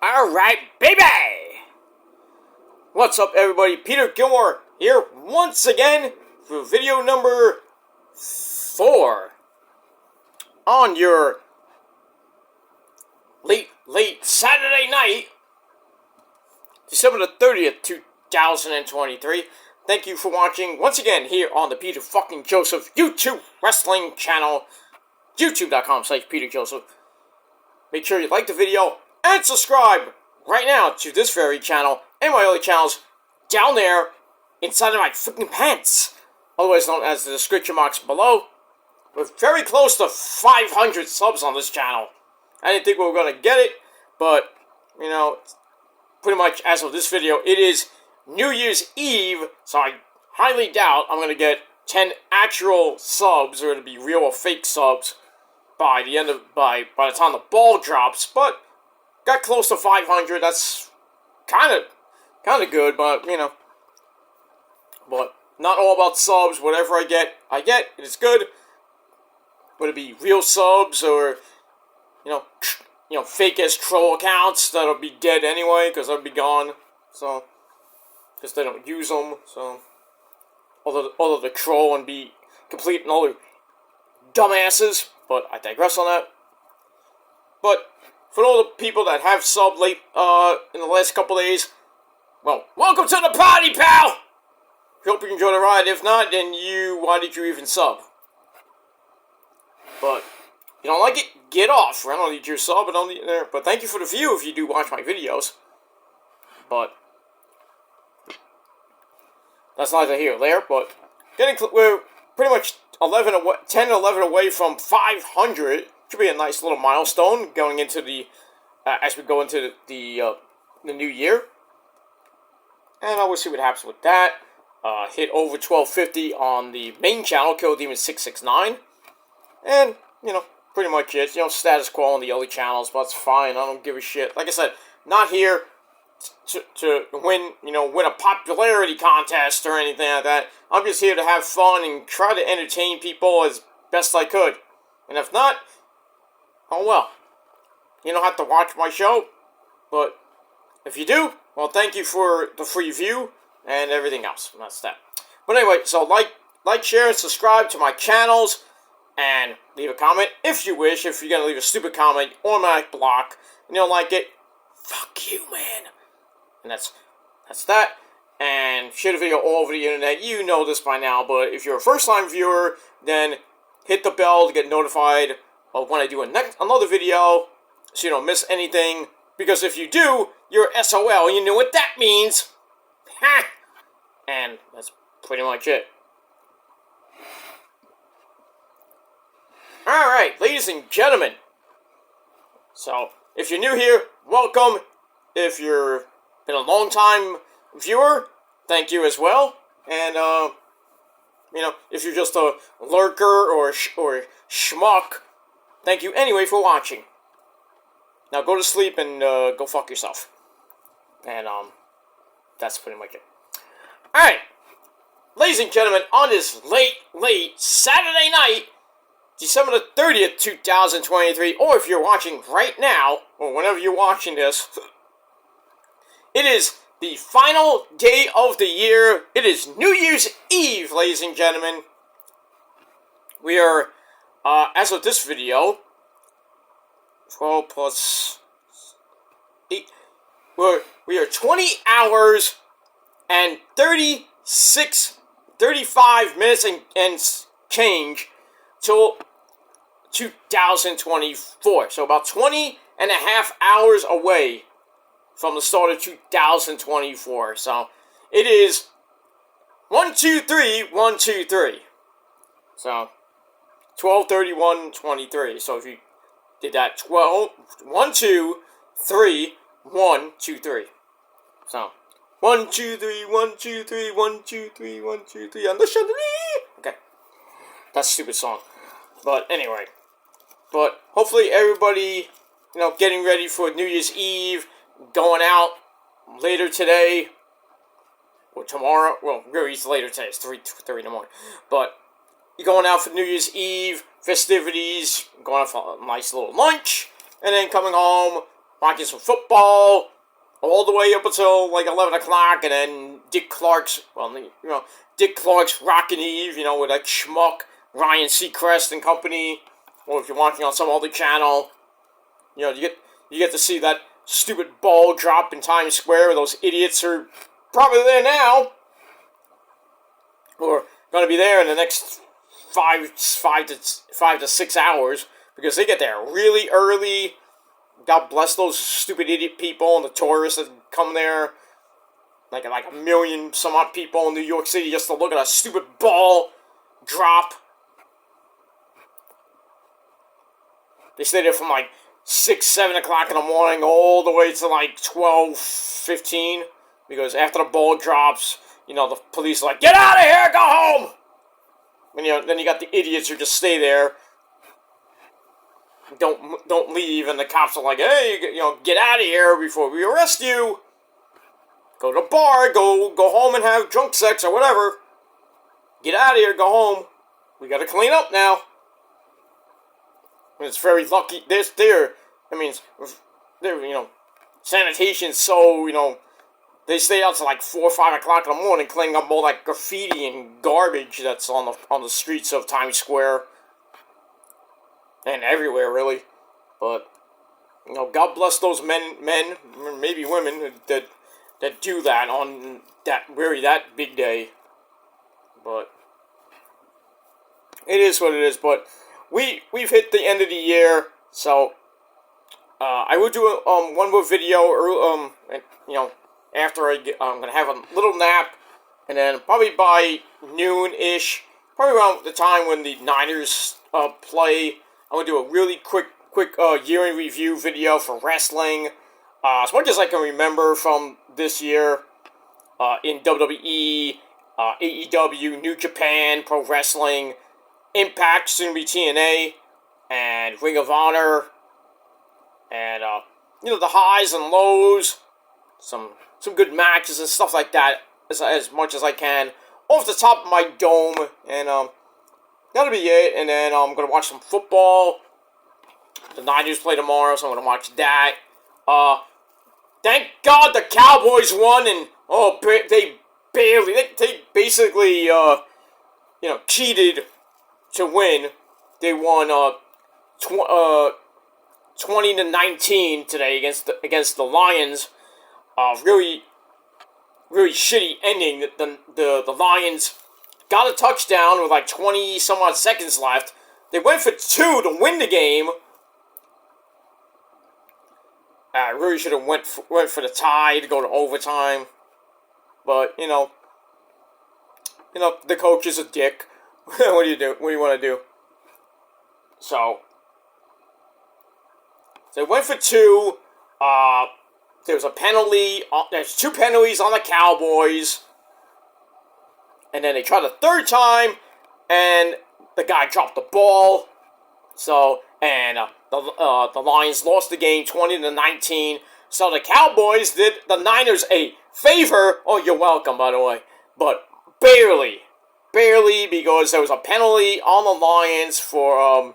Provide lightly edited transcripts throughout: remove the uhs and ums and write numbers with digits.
Alright, baby! What's up, everybody? Peter Gilmore here once again for video number 4 on your late Saturday night, December the 30th, 2023. Thank you for watching once again here on the Peter fucking Joseph YouTube wrestling channel, youtube.com/Peter Joseph. Make sure you like the video and subscribe right now to this very channel and my other channels down there inside of my freaking pants, otherwise known as the description box below. We're very close to 500 subs on this channel. I didn't think we were going to get it, but, you know, pretty much as of this video, it is New Year's Eve, so I highly doubt I'm going to get 10 actual subs, or to be real or fake subs, by the time the ball drops, but got close to 500. That's kind of good, but, you know, but not all about subs. Whatever I get, it's good. Would it be real subs or, you know, fake-ass troll accounts that'll be dead anyway, because they'll be gone, so, because they don't use them, so, although the troll and be complete and utter dumbasses, but I digress on that. But for all the people that have subbed late in the last couple days, well, welcome to the party, pal! Hope you enjoy the ride. If not, then why did you even sub? But if you don't like it, get off. I don't need your sub, but thank you for the view if you do watch my videos. But that's neither here nor there. But we're pretty much 10 and 11 away from 500. Should be a nice little milestone going into the as we go into the new year. And I will see what happens with that. Hit over 1250 on the main channel, Kill Demon 669, and you know, pretty much it. You know, status quo on the other channels, but it's fine. I don't give a shit. Like I said, not here to win, win a popularity contest or anything like that. I'm just here to have fun and try to entertain people as best I could. And if not, oh well. You don't have to watch my show, but if you do, well, thank you for the free view and everything else. And that's that. But anyway, so like, share, and subscribe to my channels, and leave a comment if you wish. If you're gonna leave a stupid comment, automatic block, and you don't like it, fuck you, man. And that's that. And share the video all over the internet. You know this by now, but if you're a first-time viewer, then hit the bell to get notified of when I do another video, so you don't miss anything. Because if you do, you're SOL. You know what that means. Ha! And that's pretty much it. Alright, ladies and gentlemen. So, if you're new here, welcome. If you're been a long time viewer, thank you as well. And, you know, if you're just a lurker or schmuck, thank you anyway for watching. Now go to sleep and go fuck yourself. And that's pretty much it. Alright, ladies and gentlemen, on this late Saturday night, December the 30th, 2023, or if you're watching right now, or whenever you're watching this, it is the final day of the year. It is New Year's Eve, ladies and gentlemen. We are, as of this video, 12 plus 8, we are 20 hours and 35 minutes and change till 2024. So about 20 and a half hours away from the start of 2024. So it is 1, 2, 3, 1, 2, 3. So 12/31/23. So if you did that 1, 2, 3, 1, 2, 3. So 1, 2, 3, 1, 2, 3, 1, 2, 3, 1, 2, 3 on the chandelier. Okay. That's a stupid song. But anyway. But hopefully everybody, getting ready for New Year's Eve, going out later today, or tomorrow. Well, really it's later today. It's 3:30 in the morning. But you're going out for New Year's Eve, festivities, going out for a nice little lunch, and then coming home, watching some football all the way up until like 11 o'clock, and then Dick Clark's Rockin' Eve, with that schmuck Ryan Seacrest and company, or if you're watching on some other channel, you get to see that stupid ball drop in Times Square. Those idiots are probably there now, or going to be there in the next five to 6 hours, because they get there really early. God bless those stupid idiot people and the tourists that come there. Like a million some odd people in New York City just to look at a stupid ball drop. They stay there from like 6, 7 o'clock in the morning all the way to like 12, 15. Because after the ball drops, the police are like, get out of here, go home! And then you got the idiots who just stay there. Don't leave, and the cops are like, hey, get out of here before we arrest you. Go to the bar, go home and have drunk sex or whatever. Get out of here, go home. We gotta clean up now. And it's very lucky. Sanitation's so, they stay out till like 4 or 5 o'clock in the morning cleaning up all that graffiti and garbage that's on the streets of Times Square. And everywhere, really. But, God bless those men, maybe women, that do that on that big day. But it is what it is. But we've hit the end of the year, so I will do one more video, after I'm gonna have a little nap, and then probably by noon-ish, probably around the time when the Niners play, I'm going to do a really quick year in review video for wrestling. As much as I can remember from this year in WWE, AEW, New Japan, Pro Wrestling, Impact, soon to be TNA, and Ring of Honor, and, the highs and lows, some good matches and stuff like that, as much as I can, off the top of my dome, and, that'll be it, and then I'm going to watch some football. The Niners play tomorrow, so I'm going to watch that. Thank God the Cowboys won, and, they basically, cheated to win. They won, 20-19 today against the Lions. Really shitty ending. The Lions got a touchdown with like 20 some odd seconds left. They went for 2 to win the game. Really should have went for the tie to go to overtime. But, the coach is a dick. What do you do? What do you want to do? So they went for 2. There was a penalty. There's 2 penalties on the Cowboys. And then they tried a third time, and the guy dropped the ball. So, and the Lions lost the game 20-19. So the Cowboys did the Niners a favor. Oh, you're welcome, by the way. But barely, because there was a penalty on the Lions for,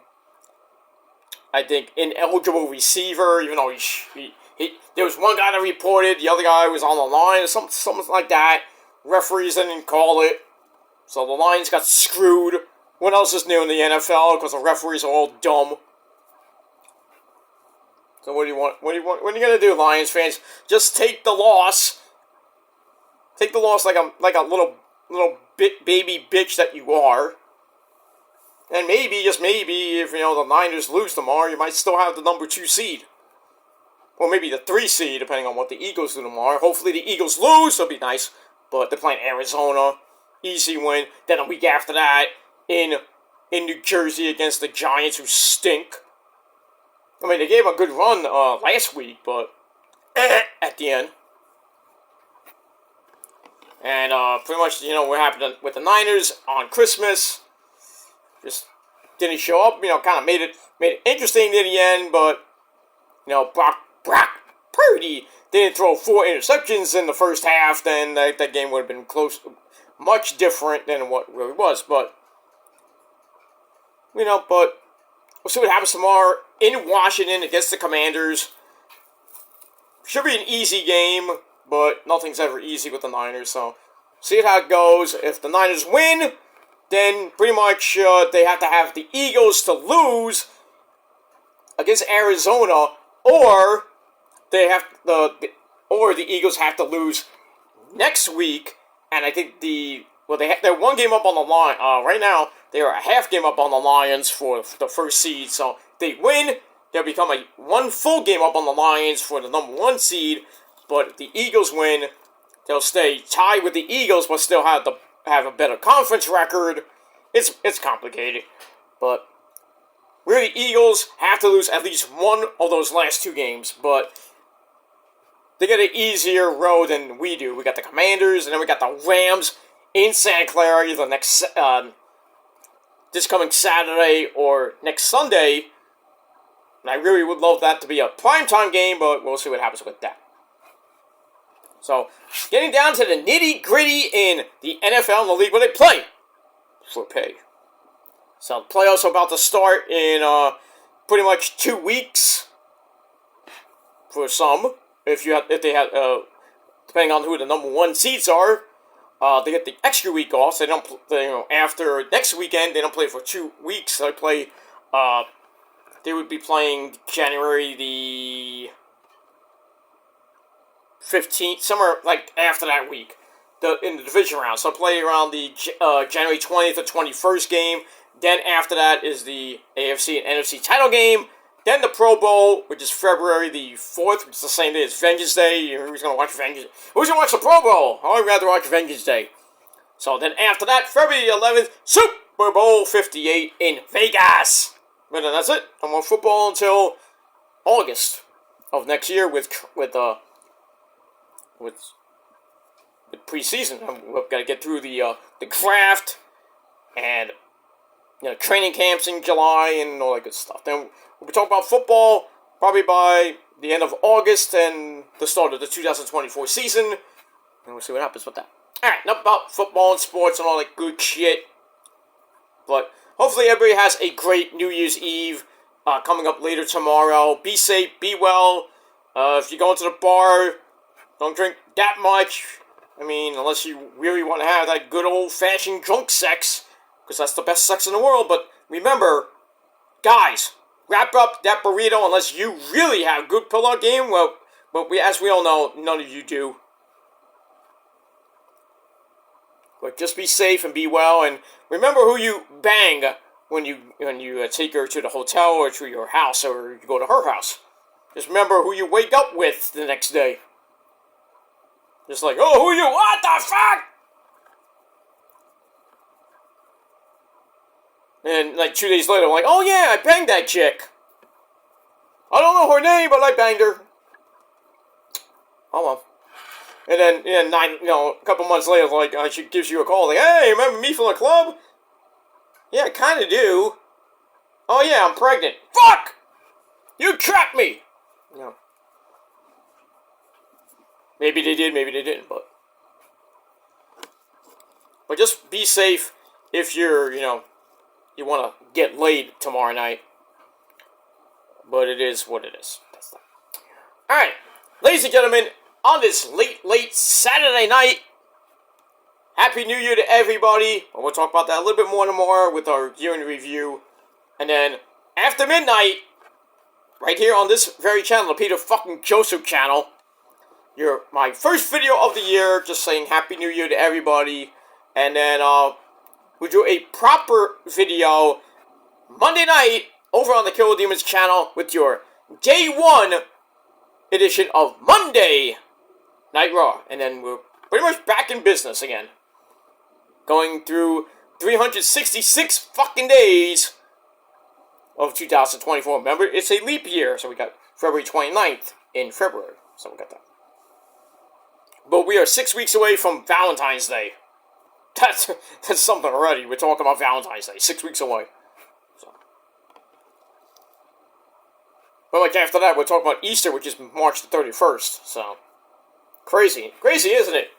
I think, ineligible receiver. Even though there was one guy that reported, the other guy was on the line, or something like that. Referees didn't call it. So the Lions got screwed. What else is new in the NFL? Because the referees are all dumb. So what do you want? What are you gonna do, Lions fans? Just take the loss. Take the loss like a little baby bitch that you are. And maybe, just maybe, if the Niners lose tomorrow, you might still have the number 2 seed. Or maybe the 3 seed, depending on what the Eagles do tomorrow. Hopefully the Eagles lose, that'll be nice. But they're playing Arizona. Easy win. Then a week after that, in New Jersey against the Giants, who stink. I mean, they gave a good run last week, but at the end. And pretty much, what happened with the Niners on Christmas. Just didn't show up. Kind of made it interesting in the end, but Brock Purdy didn't throw 4 interceptions in the first half. Then that game would have been close, much different than what it really was. But but we'll see what happens tomorrow in Washington against the Commanders. should be an easy game, but nothing's ever easy with the Niners, so see how it goes. If the Niners win, then pretty much they have to have the Eagles to lose against Arizona, or they have the Eagles have to lose next week, and I think they're one game up on the line. Right now, they are a half game up on the Lions for the first seed, so if they win, they'll become one full game up on the Lions for the number 1 seed, but if the Eagles win, they'll stay tied with the Eagles, but still have a better conference record. It's complicated, but really, the Eagles have to lose at least one of those last 2 games, but they get an easier road than we do. We got the Commanders, and then we got the Rams in Santa Clara either this coming Saturday or next Sunday. And I really would love that to be a primetime game, but we'll see what happens with that. So, getting down to the nitty-gritty in the NFL and the league where they play for pay. So, the playoffs are about to start in pretty much 2 weeks for some. If they have, depending on who the number 1 seeds are, they get the extra week off. So after next weekend, they don't play for 2 weeks. They play. They would be playing January the 15th, somewhere like after that week, in the division round. So play around the January 20th or 21st game. Then after that is the AFC and NFC title game. Then the Pro Bowl, which is February the 4th, which is the same day as Vengeance Day. Who's going to watch Vengeance? Who's going to watch the Pro Bowl? I'd rather watch Vengeance Day. So then after that, February 11th, Super Bowl 58 in Vegas. And then that's it. No more football until August of next year with preseason. We've got to get through the draft and training camps in July and all that good stuff. Then we'll be talking about football probably by the end of August and the start of the 2024 season. And we'll see what happens with that. Alright, enough about football and sports and all that good shit. But hopefully everybody has a great New Year's Eve coming up later tomorrow. Be safe, be well. If you're going to the bar, don't drink that much. I mean, unless you really want to have that good old-fashioned drunk sex, because that's the best sex in the world. But remember, guys, wrap up that burrito unless you really have good pull-out game. Well, but as we all know, none of you do. But just be safe and be well, and remember who you bang when you take her to the hotel or to your house or you go to her house. Just remember who you wake up with the next day. Just like, oh, who you? What the fuck? And like 2 days later, I'm like, oh yeah, I banged that chick. I don't know her name, but I banged her. Oh well. And then, a couple months later, like, she gives you a call, like, hey, remember me from the club? Yeah, I kind of do. Oh yeah, I'm pregnant. Fuck! You trapped me! Maybe they did, maybe they didn't, but just be safe if you're, you want to get laid tomorrow night. But it is what it is. Alright, ladies and gentlemen, on this late Saturday night, Happy New Year to everybody. And we'll talk about that a little bit more tomorrow with our year in review. And then, after midnight, right here on this very channel, the Peter fucking Joseph channel, my first video of the year, just saying Happy New Year to everybody. And then, we'll do a proper video Monday night over on the Kill Demons channel with your Day 1 edition of Monday Night Raw. And then we're pretty much back in business again. Going through 366 fucking days of 2024. Remember, it's a leap year, so we got February 29th in February. So we got that. But we are 6 weeks away from Valentine's Day. That's something already. We're talking about Valentine's Day. 6 weeks away. So. But like after that, we're talking about Easter, which is March the 31st. So. Crazy. Crazy, isn't it?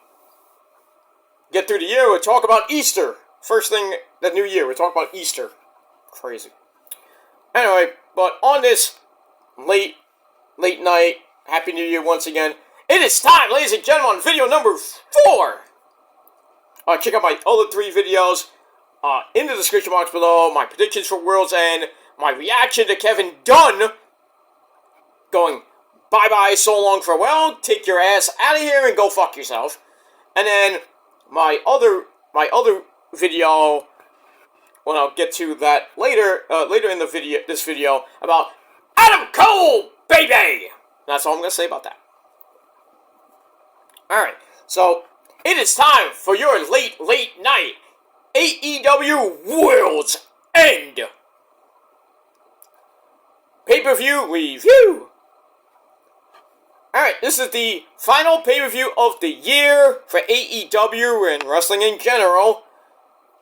Get through the year, we'll talk about Easter. First thing, the new year, we'll talk about Easter. Crazy. Anyway, but on this late night, Happy New Year once again. It is time, ladies and gentlemen, on video number 4. Check out my other 3 videos in the description box below. My predictions for World's End. My reaction to Kevin Dunn going, bye-bye, so long, farewell. Take your ass out of here and go fuck yourself. And then my other video, well, I'll get to that later in the this video, about Adam Cole, baby! That's all I'm going to say about that. Alright, so it is time for your late night AEW World's End pay-per-view review. Alright, this is the final pay-per-view of the year for AEW and wrestling in general.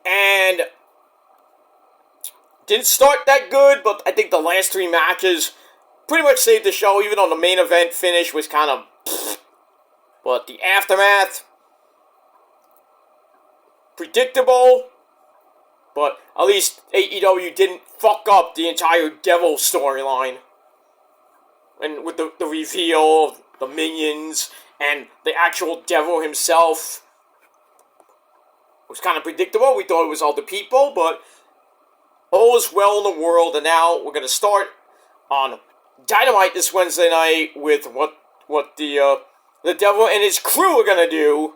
And didn't start that good, but I think the last 3 matches pretty much saved the show, even though the main event finish was kind of pfft. But the aftermath, predictable, but at least AEW didn't fuck up the entire Devil storyline. And with the reveal of the minions and the actual Devil himself, it was kind of predictable. We thought it was all the people, but all is well in the world. And now we're going to start on Dynamite this Wednesday night with what the Devil and his crew are going to do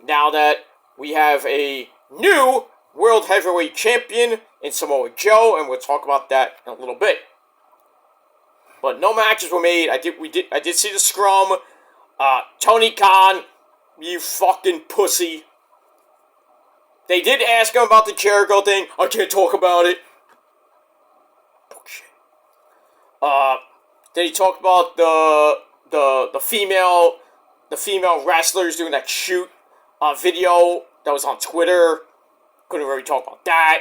now that we have a new World Heavyweight Champion in Samoa Joe, and we'll talk about that in a little bit. But no matches were made. I did see the scrum. Tony Khan, you fucking pussy. They did ask him about the Jericho thing. I can't talk about it. Bullshit. Then he talked about the female wrestlers doing that shoot video that was on Twitter. Couldn't really talk about that.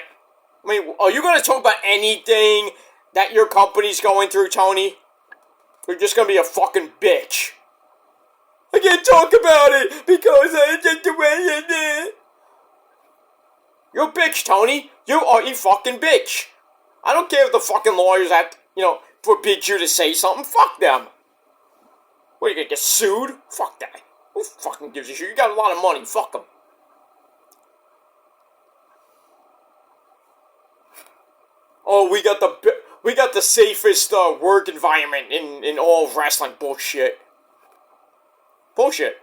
I mean, are you going to talk about anything that your company's going through, Tony? You're just going to be a fucking bitch. I can't talk about it because I just the way it is. You're a bitch, Tony. You are a fucking bitch. I don't care if the fucking lawyers have, forbid you to say something. Fuck them. What, are you going to get sued? Fuck that. Who fucking gives a shit? You got a lot of money. Fuck them. Oh, we got the safest work environment in all of wrestling. Bullshit. Bullshit.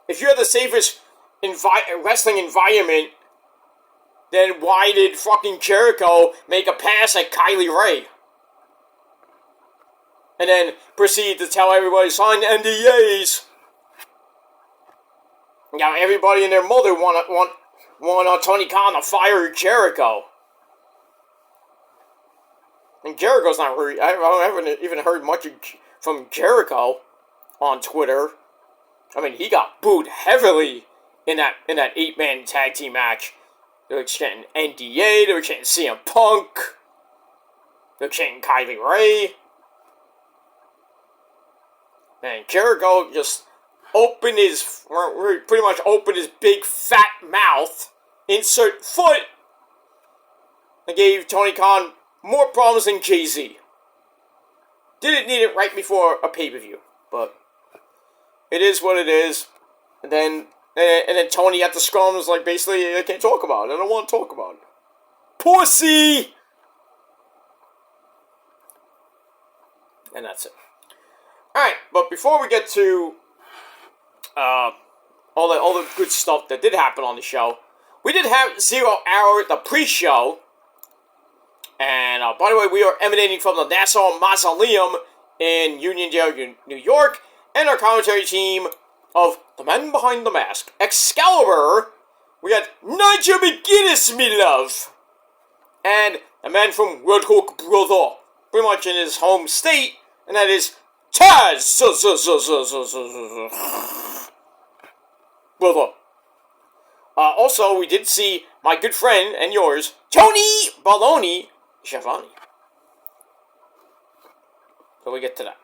If you have the safest wrestling environment, then why did fucking Jericho make a pass at Kylie Ray? And then proceed to tell everybody, sign NDAs. Now everybody and their mother want Tony Khan to fire Jericho. And Jericho's not really, I haven't even heard much from Jericho on Twitter. I mean, he got booed heavily in that 8-man tag team match. They were chanting NDA, they were chanting CM Punk, they were chanting Kylie Ray. And Jericho just pretty much opened his big fat mouth, insert foot, and gave Tony Khan more problems than Jay-Z. Didn't need it right before a pay-per-view, but it is what it is. And then Tony at the scrum was like, basically, I can't talk about it. I don't want to talk about it. Pussy! And that's it. Alright, but before we get to all the good stuff that did happen on the show, we did have 0 Hour, the pre-show. And, by the way, we are emanating from the Nassau Mausoleum in Uniondale, New York. And our commentary team of the man behind the mask, Excalibur. We got Nigel McGuinness, me love. And a man from Red Hook Brother. Pretty much in his home state. And that is Taz. Brother. Also, we did see my good friend and yours, Tony Baloney Schiavone. So we get to that.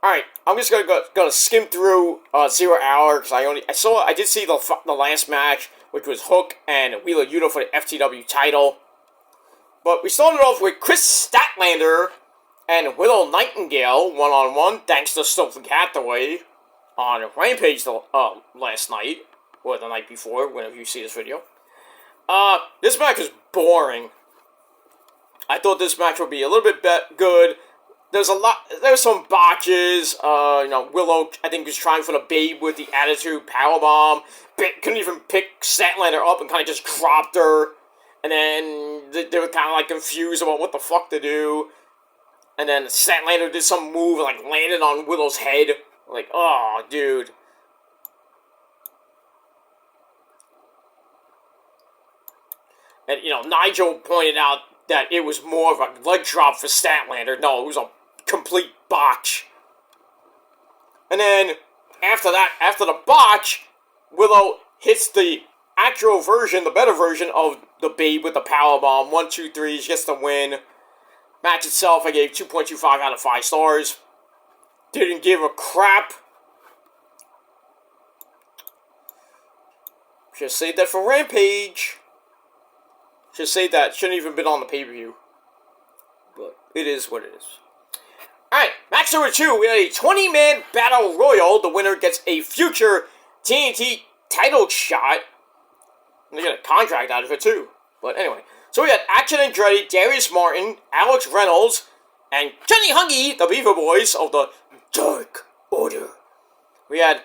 Alright, I'm just gonna skim through 0 Hour because I did see the last match, which was Hook and Wheeler Yuta for the FTW title. But we started off with Chris Statlander and Willow Nightingale one-on-one, thanks to Sophie Hathaway on Rampage last night, or the night before, whenever you see this video. This match is boring. I thought this match would be a little bit good. There's some botches. Willow, I think, was trying for the Babe with the Attitude Powerbomb. Couldn't even pick Statlander up and kind of just dropped her. And then they were kind of like confused about what the fuck to do. And then Statlander did some move and like landed on Willow's head. Like, oh, dude. And, Nigel pointed out that it was more of a leg drop for Statlander. No, it was a complete botch. And then, after the botch, Willow hits the actual version, the better version of the Babe with the powerbomb. 1, 2, 3, she gets the win. Match itself, I gave 2.25 out of 5 stars. Didn't give a crap. Should save that for Rampage. Should save that. Shouldn't even been on the pay-per-view. But it is what it is. Alright, match number 2. We had a 20-man battle royal. The winner gets a future TNT title shot. And they get a contract out of it too. But anyway. So we had Action Andretti, Darius Martin, Alex Reynolds, and Johnny Hungy, the Beaver Boys of the Dark Order. We had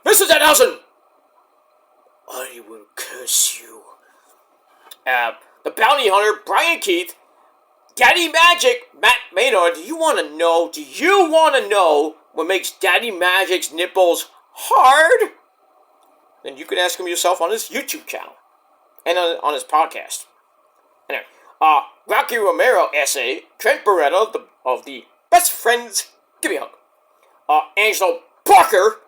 Mr. Danhausen. I will curse you. The Bounty Hunter, Brian Keith, Daddy Magic, Matt Maynard. Do you want to know what makes Daddy Magic's nipples hard? Then you can ask him yourself on his YouTube channel and on his podcast. Anyway, Rocky Romero, S.A., Trent Beretta of the Best Friends, give me a hug. Angelo Parker,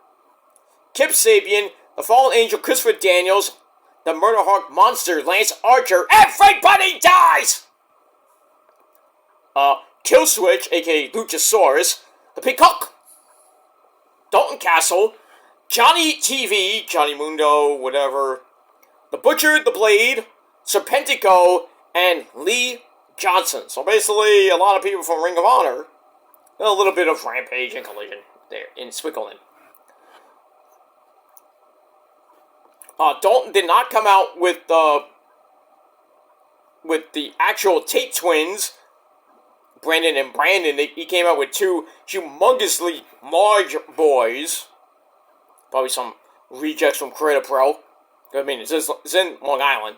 Kip Sabian, the Fallen Angel, Christopher Daniels, the Murder Hawk Monster, Lance Archer. Everybody dies! Killswitch, a.k.a. Luchasaurus, the Peacock, Dalton Castle, Johnny TV, Johnny Mundo, whatever, the Butcher, the Blade, Serpentico, and Lee Johnson. So basically, a lot of people from Ring of Honor, and a little bit of Rampage and Collision there in Switzerland. Dalton did not come out with the actual Tate twins, Brandon and Brandon. He came out with 2 humongously large boys. Probably some rejects from Creator Pro. I mean, it's in Long Island.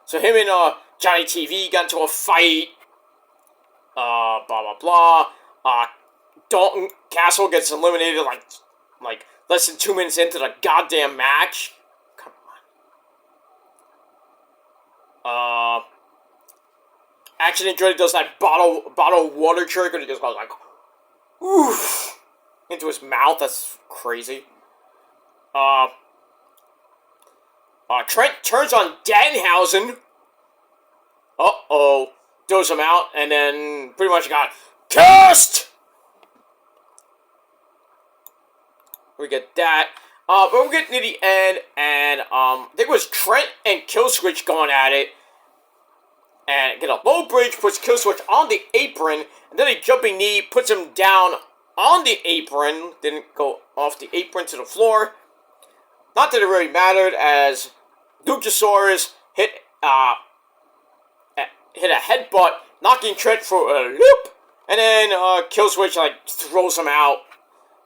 So him and Johnny TV got into a fight. Blah, blah, blah. Dalton Castle gets eliminated like less than 2 minutes into the goddamn match. Come on. Action Andretti does that bottle water trick, and he just goes like, oof, into his mouth. That's crazy. Trent turns on Danhausen. Uh-oh. Throws him out, and then pretty much got cursed! We get that. But we're getting to the end, and I think it was Trent and Killswitch going at it. And get a low bridge, puts Killswitch on the apron, and then a jumping knee puts him down on the apron. Didn't go off the apron to the floor. Not that it really mattered, as Luchasaurus hit a headbutt, knocking Trent for a loop, and then Killswitch throws him out.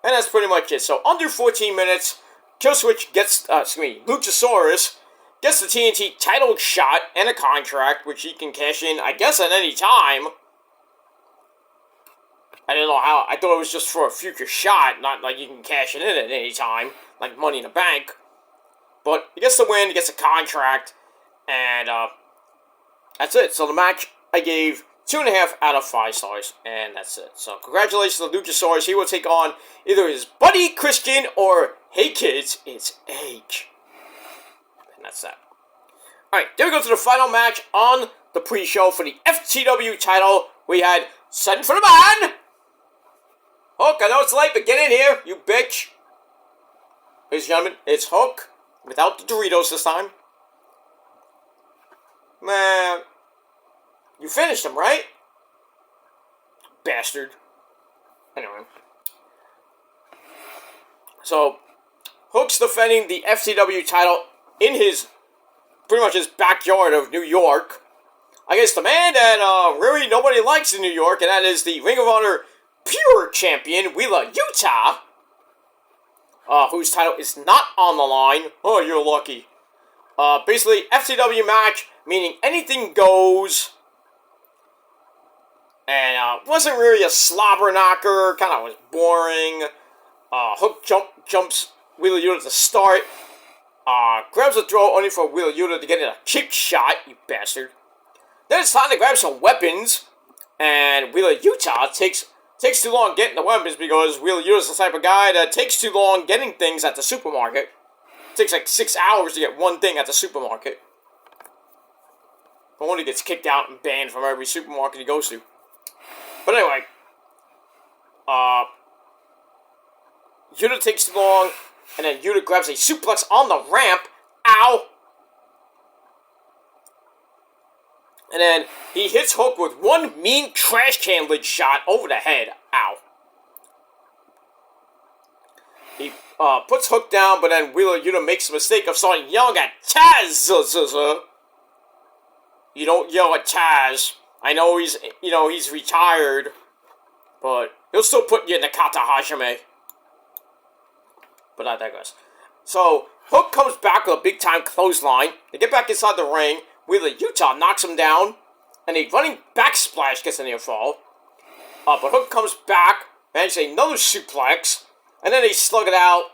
And that's pretty much it. So, under 14 minutes, Killswitch gets, Luchasaurus gets the TNT title shot and a contract, which he can cash in, I guess, at any time. I didn't know how. I thought it was just for a future shot, not like you can cash it in at any time, like Money in the Bank. But he gets the win, he gets a contract, and that's it. So, the match I gave 2.5 out of 5 stars, and that's it. So, congratulations to Luchasaurus. He will take on either his buddy Christian or, hey kids, it's Edge. And that's that. Alright, then we go to the final match on the pre-show for the FTW title. We had Send for the Man! Hook, I know it's late, but get in here, you bitch. Ladies and gentlemen, it's Hook, without the Doritos this time. Man, you finished him, right? bastard. Anyway. So, Hook's defending the FTW title in his, pretty much his backyard of New York, against the man that really nobody likes in New York, and that is the Ring of Honor Pure Champion, Wheeler Yuta, whose title is not on the line. Oh, you're lucky. Basically, FTW match, meaning anything goes, and wasn't really a slobber knocker, kind of was boring. Hook jumps Wheeler Yuta to start, grabs a throw only for Wheeler Yuta to get in a kick shot, you bastard. Then it's time to grab some weapons, and Wheeler Yuta takes too long getting the weapons because Wheeler Yuta's the type of guy that takes too long getting things at the supermarket. It takes like 6 hours to get one thing at the supermarket. But only gets kicked out and banned from every supermarket he goes to. But anyway, Yuta takes too long, and then Yuta grabs a suplex on the ramp. Ow! And then he hits Hook with one mean trash can lid shot over the head. Ow. He puts Hook down, but then Wheeler Yuta makes the mistake of starting yelling at Taz. You don't yell at Taz. I know he's retired, but he'll still put you in the Kata Hajime. But I digress. So, Hook comes back with a big-time clothesline. They get back inside the ring. Wheeler Yuta knocks him down. And a running back splash gets a near fall. But Hook comes back, manages another suplex. And then they slug it out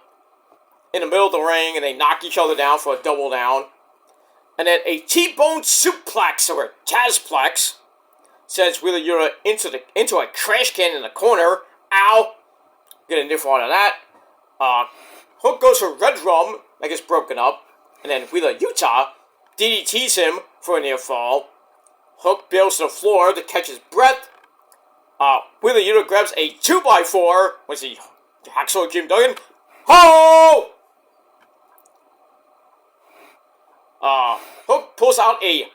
in the middle of the ring. And they knock each other down for a double down. And then a T-bone suplex, or a Tazplex, sends Wheeler Yuta into a trash can in the corner. Ow! Get a near fall out of that. Hook goes for Red Rum, that gets broken up, and then Wheeler Yuta DDTs him for a near fall. Hook bails to the floor to catch his breath. Wheeler Yuta grabs a 2x4. Was he Hacksaw Jim Duggan? Ho! Hook pulls out a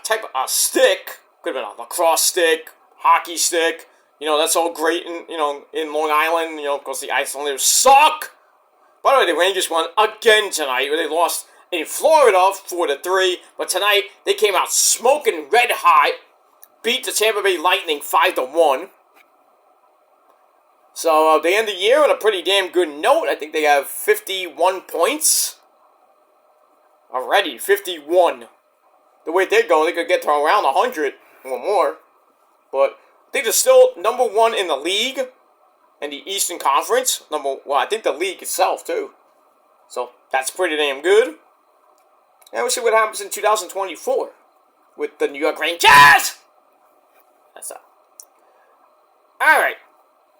type of stick. Could have been a lacrosse stick, hockey stick. You know, that's all great in Long Island, because the Islanders suck. By the way, the Rangers won again tonight. They lost in Florida 4-3, but tonight they came out smoking red hot, beat the Tampa Bay Lightning 5-1. So they end the year on a pretty damn good note. I think they have 51 points. Already, 51. The way they're going, they could get to around 100 or more. But I think they're still number one in the league in the Eastern Conference. I think the league itself, too. So, that's pretty damn good. And we'll see what happens in 2024 with the New York Rangers. That's that. Alright.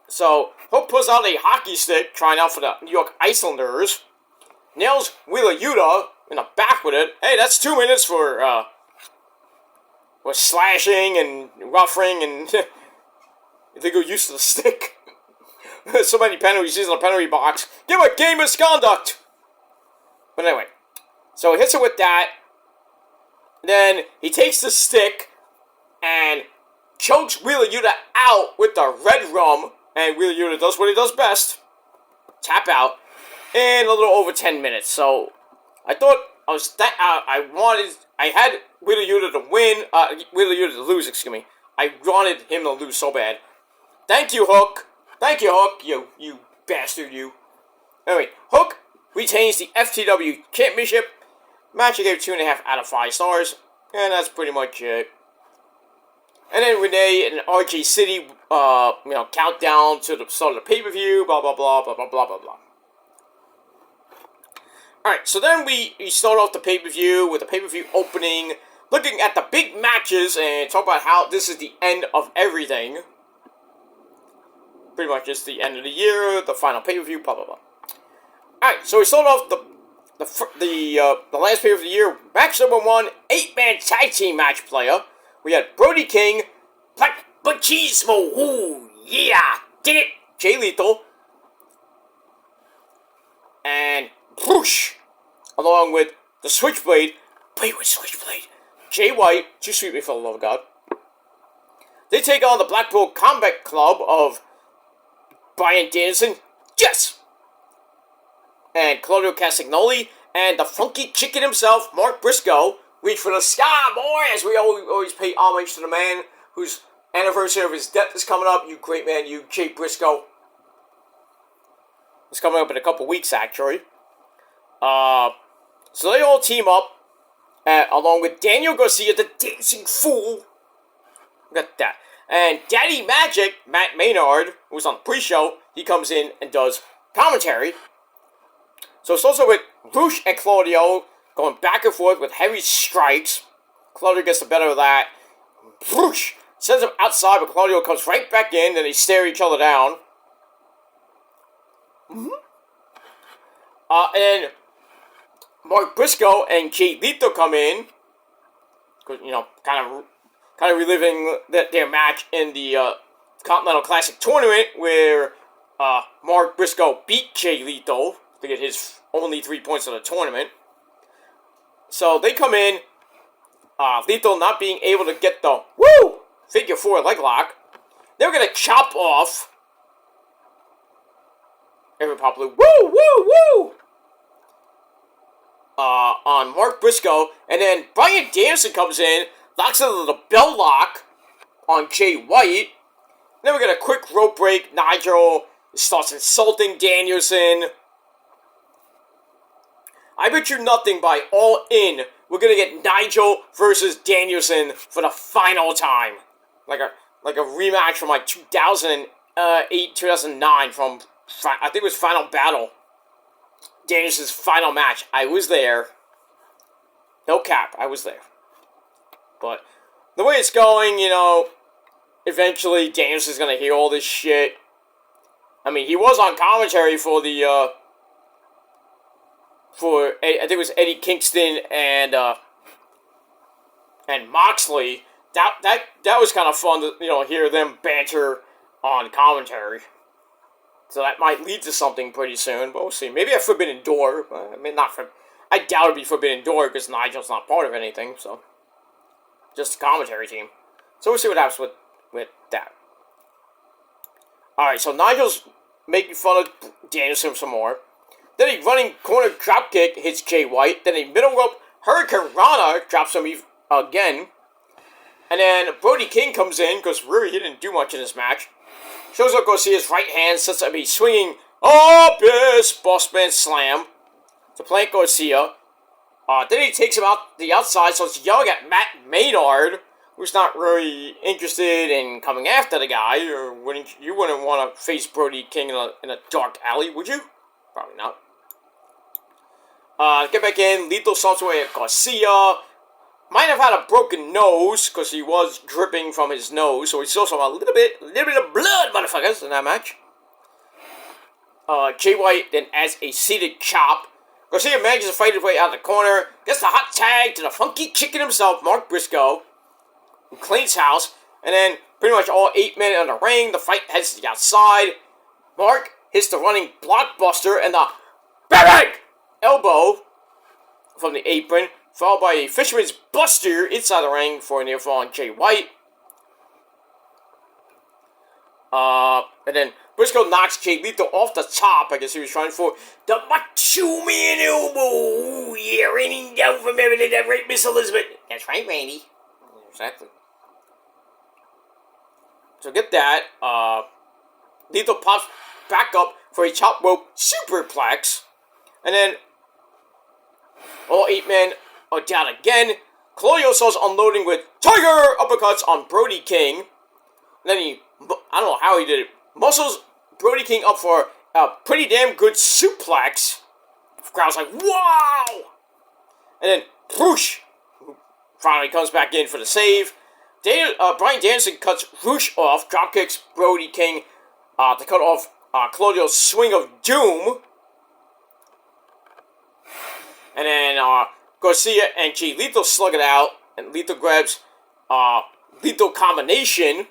So, Hook pulls out a hockey stick, trying out for the New York Islanders. Nails Wheeler Yuta in the back with it. Hey, that's 2 minutes for slashing and roughing and they go used to the stick. So many penalties in the penalty box. Give a game misconduct. But anyway, so he hits it with that. Then he takes the stick and chokes Wheeler Yuta out with the Red Rum. And Wheeler Yuta does what he does best. Tap out in a little over 10 minutes. So I thought I had Wheeler Yuta to win, Wheeler Yuta to lose, excuse me. I wanted him to lose so bad. Thank you, Hook. Thank you, Hook. You bastard, you. Anyway, Hook retains the FTW Championship. Match I gave 2.5 out of 5 stars. And that's pretty much it. And then Renee and RJ City, countdown to the start of the pay-per-view, blah, blah, blah, blah, blah, blah, blah, blah. Alright, so then we start off the pay-per-view with the pay-per-view opening, looking at the big matches and talk about how this is the end of everything. Pretty much just the end of the year, the final pay-per-view, blah, blah, blah. Alright, so we start off the last pay-per-view of the year, match number 1, 8-man tag team match player. We had Brody King, Black Machismo, ooh, yeah, dig it, Jay Lethal, and Whoosh, along with the Switchblade, play with Switchblade, Jay White, too sweet me for the love of God. They take on the Blackpool Combat Club of Bryan Danielson, yes! And Claudio Castagnoli, and the funky chicken himself, Mark Briscoe, reach for the sky, boy, as we always pay homage to the man whose anniversary of his death is coming up. You great man, you Jay Briscoe. It's coming up in a couple weeks, actually. So they all team up, along with Daniel Garcia, the Dancing Fool. Look at that. And Daddy Magic, Matt Maynard, who was on the pre-show, he comes in and does commentary. So it's also with Roosh and Claudio going back and forth with heavy strikes. Claudio gets the better of that. Roosh sends him outside, but Claudio comes right back in, and they stare each other down. And Mark Briscoe and Jay Lethal come in, you know, kind of reliving their match in the Continental Classic Tournament, where Mark Briscoe beat Jay Lethal to get his only 3 points of the tournament. So they come in, Lethal not being able to get the figure 4 leg lock. They're gonna chop off every popular on Mark Briscoe, and then Bryan Danielson comes in, locks into the bell lock on Jay White. Then we get a quick rope break. Nigel starts insulting Danielson. I bet you nothing by All In, we're gonna get Nigel versus Danielson for the final time, like a rematch from like 2008, 2009 from I think it was Final Battle. Danielson's final match. I was there. No cap, I was there. But the way it's going, you know, eventually Danielson's gonna hear all this shit. I mean, he was on commentary for the I think it was Eddie Kingston and Moxley. That was kind of fun to, you know, hear them banter on commentary. So that might lead to something pretty soon, but we'll see. Maybe a Forbidden Door. I mean, I doubt it'd be Forbidden Door because Nigel's not part of anything, so. Just the commentary team. So we'll see what happens with that. Alright, so Nigel's making fun of Danielson some more. Then a running corner dropkick hits Jay White. Then a middle rope Hurricane Rana drops him again. And then Brody King comes in, because really he didn't do much in this match. Shows up Garcia's right hand, sets up a swinging Abyss Bossman Slam to plant Garcia. Then he takes him out the outside, so it's yelling at Matt Maynard, who's not really interested in coming after the guy. Or you wouldn't want to face Brody King in a dark alley, would you? Probably not. Get back in, lethal stomps away at Garcia. Might have had a broken nose, because he was dripping from his nose, so we saw a little bit of blood, motherfuckers, in that match. Jay White then adds a seated chop. Garcia manages to fight his way out of the corner, gets the hot tag to the funky chicken himself, Mark Briscoe, who cleans house, and then pretty much all 8 men in the ring. The fight heads to the outside. Mark hits the running blockbuster and the bang elbow from the apron, followed by a Fisherman's Buster inside the ring for a near fall on Jay White. And then Briscoe knocks Jay Lethal off the top. I guess he was trying for the Macho Man elbow. Yeah, raining down from heaven in that right, Miss Elizabeth. That's right, Randy. Exactly. So get that. Lethal pops back up for a top rope superplex. And then all 8 men are down again. Claudio starts unloading with Tiger uppercuts on Brody King. And then I don't know how he did it, muscles Brody King up for a pretty damn good suplex. The crowd's like, wow! And then, whoosh! Finally comes back in for the save. Bryan Danielson cuts Roosh off, dropkicks Brody King to cut off Claudio's swing of doom. And then Garcia and Jay Lethal slug it out, and Lethal grabs Lethal Combination.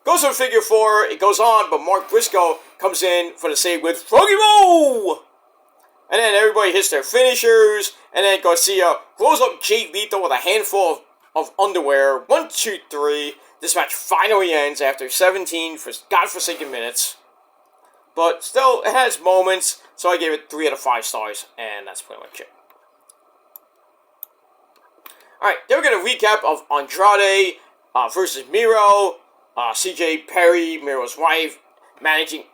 Goes for figure 4, it goes on, but Mark Briscoe comes in for the save with Froggy Roll! And then everybody hits their finishers, and then Garcia rolls up Jay Lethal with a handful of underwear. 1, 2, 3. this match finally ends after 17 godforsaken minutes. But still, it has moments, so I gave it 3 out of 5 stars, and that's pretty much it. Alright, then we're going to recap of Andrade versus Miro. CJ Perry, Miro's wife, managing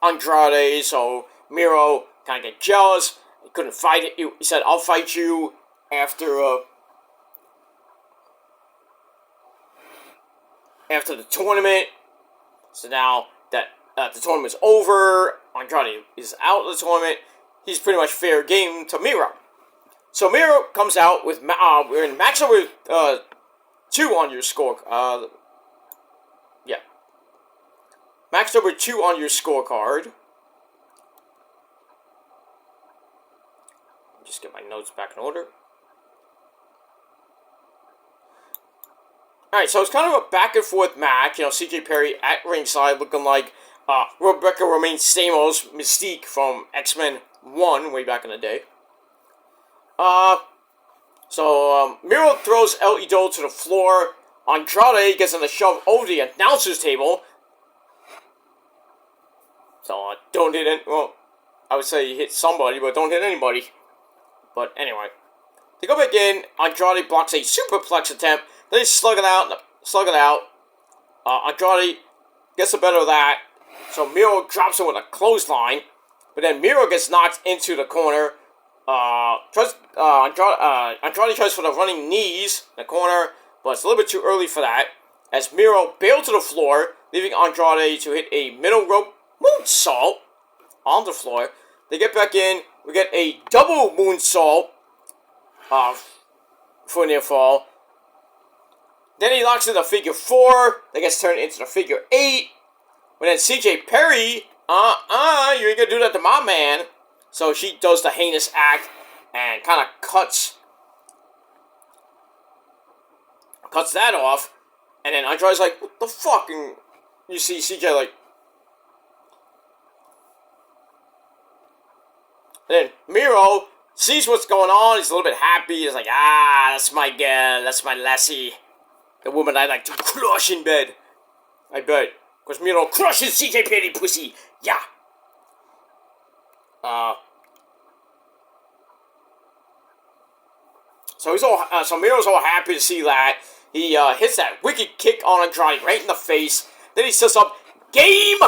Andrade, so Miro kind of get jealous. He couldn't fight it. He said, I'll fight you after the tournament. So now that the tournament's over, Andrade is out of the tournament, he's pretty much fair game to Miro. So Miro comes out with, we're in match number 2 on your score. Yeah. Match number 2 on your scorecard. Just get my notes back in order. Alright, so it's kind of a back and forth match. You know, CJ Perry at ringside looking like Rebecca Romaine Stamos Mystique from X-Men 1 way back in the day. Miro throws El Idol to the floor. Andrade gets in the shove over the announcer's table. So, don't hit it. Well, I would say hit somebody, but don't hit anybody. But anyway. They go back in. Andrade blocks a superplex attempt. They slug it out. Andrade gets the better of that. So Miro drops him with a clothesline. But then Miro gets knocked into the corner. Andrade tries for the running knees in the corner, but it's a little bit too early for that. As Miro bailed to the floor, leaving Andrade to hit a middle rope moonsault on the floor. They get back in. We get a double moonsault for a near fall. Then he locks in the figure 4. That gets turned into the figure 8. But then CJ Perry, you ain't gonna do that to my man. So she does the heinous act and kind of cuts that off. And then Andrade's like, what the fuck? And you see CJ like... And then Miro sees what's going on. He's a little bit happy. He's like, that's my girl. That's my lassie. The woman I like to crush in bed. I bet. Because Miro crushes CJ Perry pussy. Yeah. So Miro's all happy to see that. He hits that wicked kick on Andrade right in the face. Then he sets up, game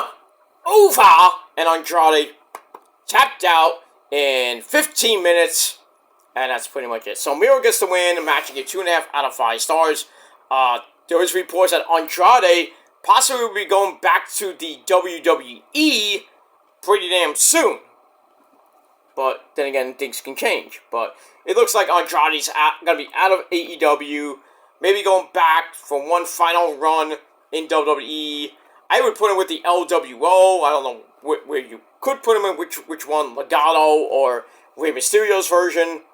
over! And Andrade tapped out in 15 minutes. And that's pretty much it. So Miro gets the win. The match gave 2.5 out of 5 stars. There was reports that Andrade possibly will be going back to the WWE pretty damn soon. But then again, things can change. But it looks like Andrade's going to be out of AEW. Maybe going back for one final run in WWE. I would put him with the LWO. I don't know where you could put him in, which one, Legado or Rey Mysterio's version.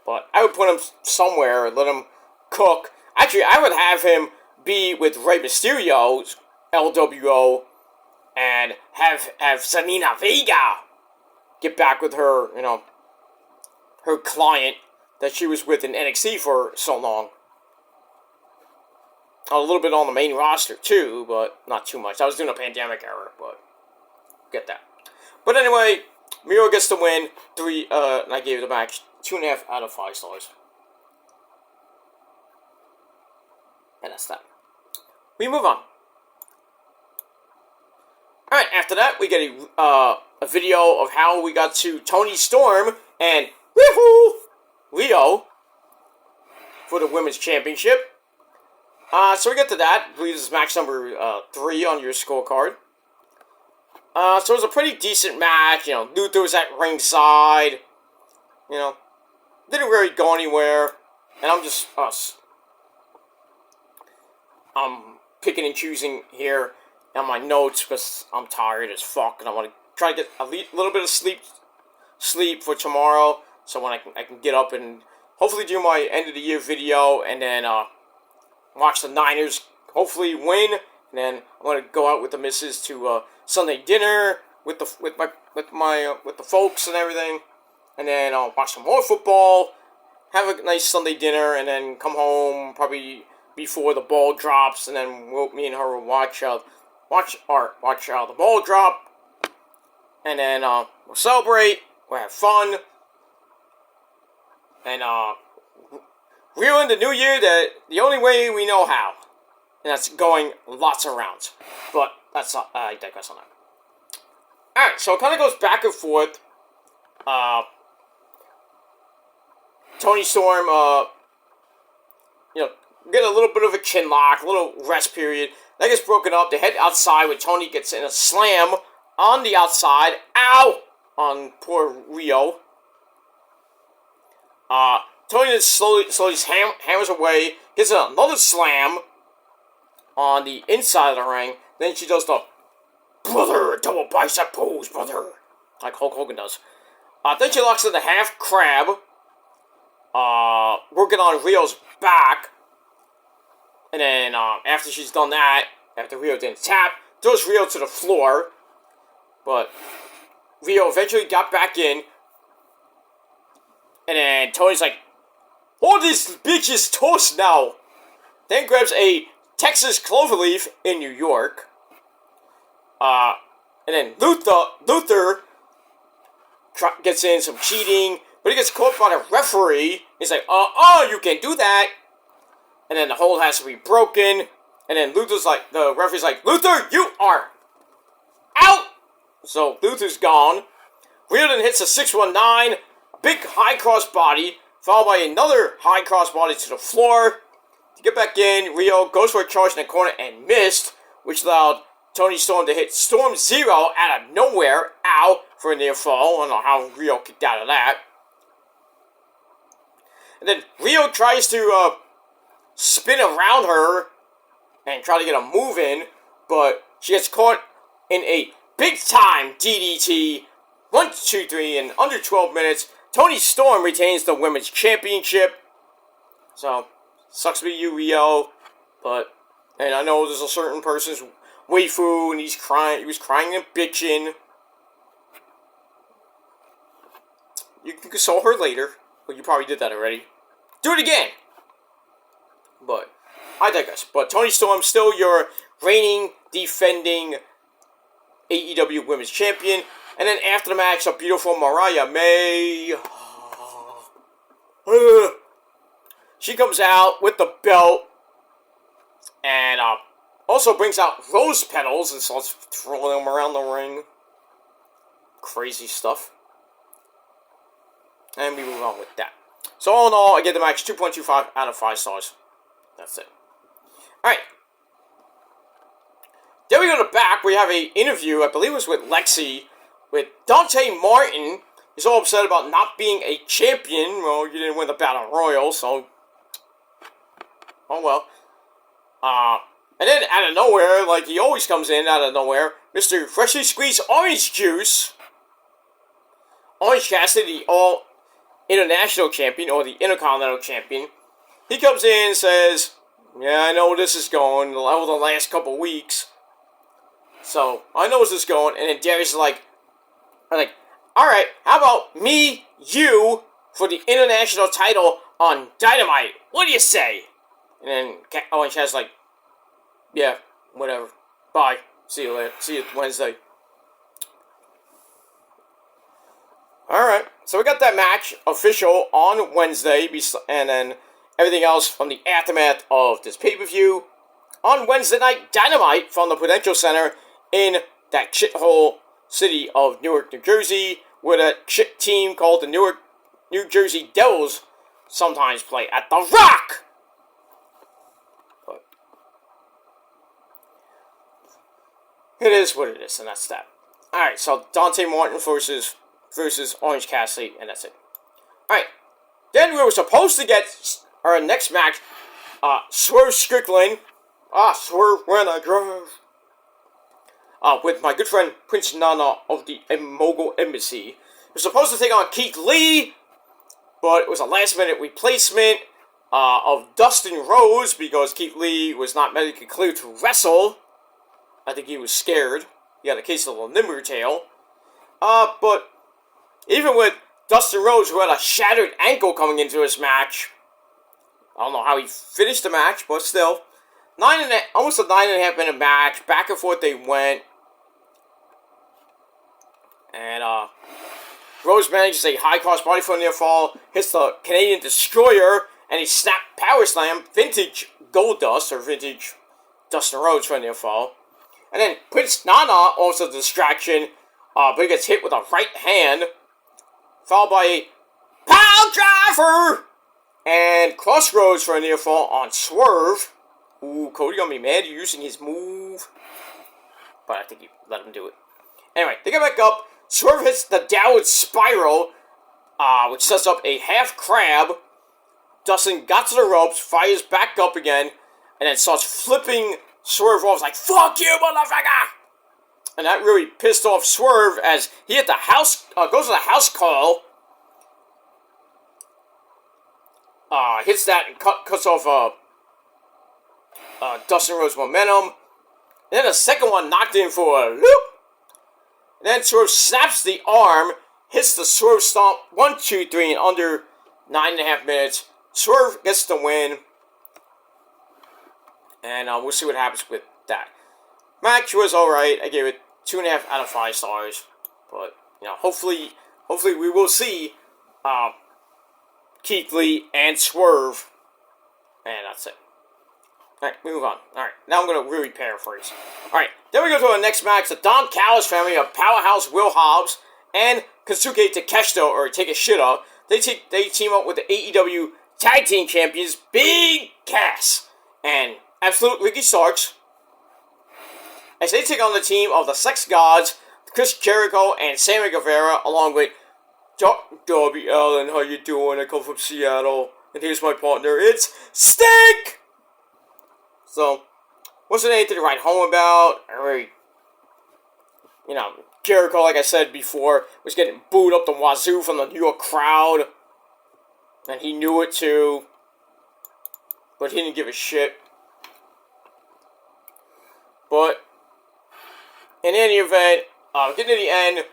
But I would put him somewhere, let him cook. Actually, I would have him be with Rey Mysterio's LWO and have Zelina Vega get back with her, her client that she was with in NXT for so long. A little bit on the main roster, too, but not too much. I was doing a pandemic era, but get that. But anyway, Miro gets the win. And I gave the match 2.5 out of 5 stars. And that's that. We move on. Alright, after that, we get a video of how we got to Toni Storm and Leo for the Women's Championship. So we get to that. I believe this is match number 3 on your scorecard. So it was a pretty decent match. Luther was at ringside. Didn't really go anywhere. And I'm just I'm picking and choosing here on my notes because I'm tired as fuck and I want to try to get a little bit of sleep for tomorrow, so when I can get up and hopefully do my end of the year video and then watch the Niners hopefully win, and then I'm gonna go out with the missus to Sunday dinner with the folks and everything, and then I'll watch some more football, have a nice Sunday dinner, and then come home, probably before the ball drops, and then me and her will watch the ball drop, and then we'll celebrate, we'll have fun, and we're in the new year the only way we know how, and that's going lots of rounds. But that's not, I digress on that. Alright, so it kind of goes back and forth. Toni Storm, get a little bit of a chin lock, a little rest period. That gets broken up. They head outside when Toni gets in a slam on the outside. Ow! On poor Rio. Toni then slowly hammers away, gets another slam on the inside of the ring. Then she does the brother double bicep pose, brother, like Hulk Hogan does. Then she locks in the half crab, working on Rio's back. And then after she's done that, after Rio didn't tap, throws Rio to the floor. But Rio eventually got back in. And then Tony's like, hold this bitch's toast now. Then grabs a Texas cloverleaf in New York. And then Luther gets in some cheating, but he gets caught by the referee. He's like, you can't do that. And then the hold has to be broken. And then the referee's like, Luther, you are out. So Luther's gone. Rio then hits a 619, a big high cross body, followed by another high cross body to the floor. To get back in, Rio goes for a charge in the corner and missed, which allowed Toni Storm to hit Storm Zero out of nowhere. Ow, for a near fall. I don't know how Rio kicked out of that. And then Rio tries to spin around her and try to get a move in, but she gets caught in a big-time DDT. 1, 2, 3 in under 12 minutes. Toni Storm retains the Women's Championship. So, sucks to be you, Rio. And I know there's a certain person's waifu, and he was crying and bitching. You can console her later. Well, you probably did that already. Do it again! But, I digress. But Toni Storm, still your reigning, defending AEW Women's Champion. And then after the match, a beautiful Mariah May. She comes out with the belt. And also brings out rose petals and starts throwing them around the ring. Crazy stuff. And we move on with that. So all in all, I give the match 2.25 out of 5 stars. That's it. Alright. Then we go to the back. We have an interview, I believe it was with Lexi, with Dante Martin. He's all upset about not being a champion. Well, you didn't win the Battle Royal, so... oh well. And then out of nowhere, like he always comes in out of nowhere, Mr. Freshly Squeezed Orange Juice. Orange Cassidy, the All International Champion, or the Intercontinental Champion. He comes in and says, yeah, I know where this is going, over the last couple weeks. So, I know where this is going, and then Darius is like, alright, how about me, you, for the international title on Dynamite? What do you say? And then Orange Cassidy's like, yeah, whatever. Bye. See you later. See you Wednesday. Alright, so we got that match official on Wednesday, and then everything else from the aftermath of this pay-per-view on Wednesday Night Dynamite from the Prudential Center in that shithole city of Newark, New Jersey, where that shit team called the New Jersey Devils sometimes play at The Rock! But it is what it is, and that's that. Alright, so Dante Martin versus Orange Cassidy, and that's it. Alright, then we were supposed to get our next match, Swerve Strickland, Swerve when I drive, with my good friend Prince Nana of the Mogul Embassy. We're supposed to take on Keith Lee, but it was a last-minute replacement of Dustin Rhodes, because Keith Lee was not medically cleared to wrestle. I think he was scared. He had a case of a limber tail. But even with Dustin Rhodes, who had a shattered ankle coming into his match, I don't know how he finished the match, but still. Almost a 9.5 minute match. Back and forth they went. And, Rose manages a high cross body for a near fall, hits the Canadian Destroyer, and a snap power slam, vintage Goldust, or vintage Dustin Rhodes for a near fall. And then Prince Nana, also a distraction, but he gets hit with a right hand, followed by a pile driver, and Crossroads for a near fall on Swerve. Ooh, Cody gonna be mad using his move, but I think he let him do it. Anyway, they get back up. Swerve hits the downward spiral, which sets up a half crab. Dustin got to the ropes, fires back up again, and then starts flipping Swerve off. Like, fuck you, motherfucker! And that really pissed off Swerve as he hit the house, goes to the house call. Hits that and cuts off Dustin Rhodes' momentum. And then the second one knocked in for a loop. And then Swerve snaps the arm, hits the Swerve Stomp 1, 2, 3 in under 9.5 minutes. Swerve gets the win. And we'll see what happens with that. Match was alright. I gave it 2.5 out of 5 stars. But, you know, hopefully we will see Keith Lee and Swerve. And that's it. Alright, move on. Alright, now I'm going to really paraphrase. Alright, then we go to our next match. The Don Callis family of Powerhouse Will Hobbs and Kensuke Takeshita, or Takeshita. They team up with the AEW Tag Team Champions, Big Cass and Absolute Ricky Starks, as they take on the team of the Sex Gods, Chris Jericho and Sammy Guevara, along with Darby Allin. How you doing? I come from Seattle, and here's my partner. It's Stink! So, wasn't anything to write home about. You know, Jericho, like I said before, was getting booed up the wazoo from the New York crowd. And he knew it too. But he didn't give a shit. But, in any event, getting to the end,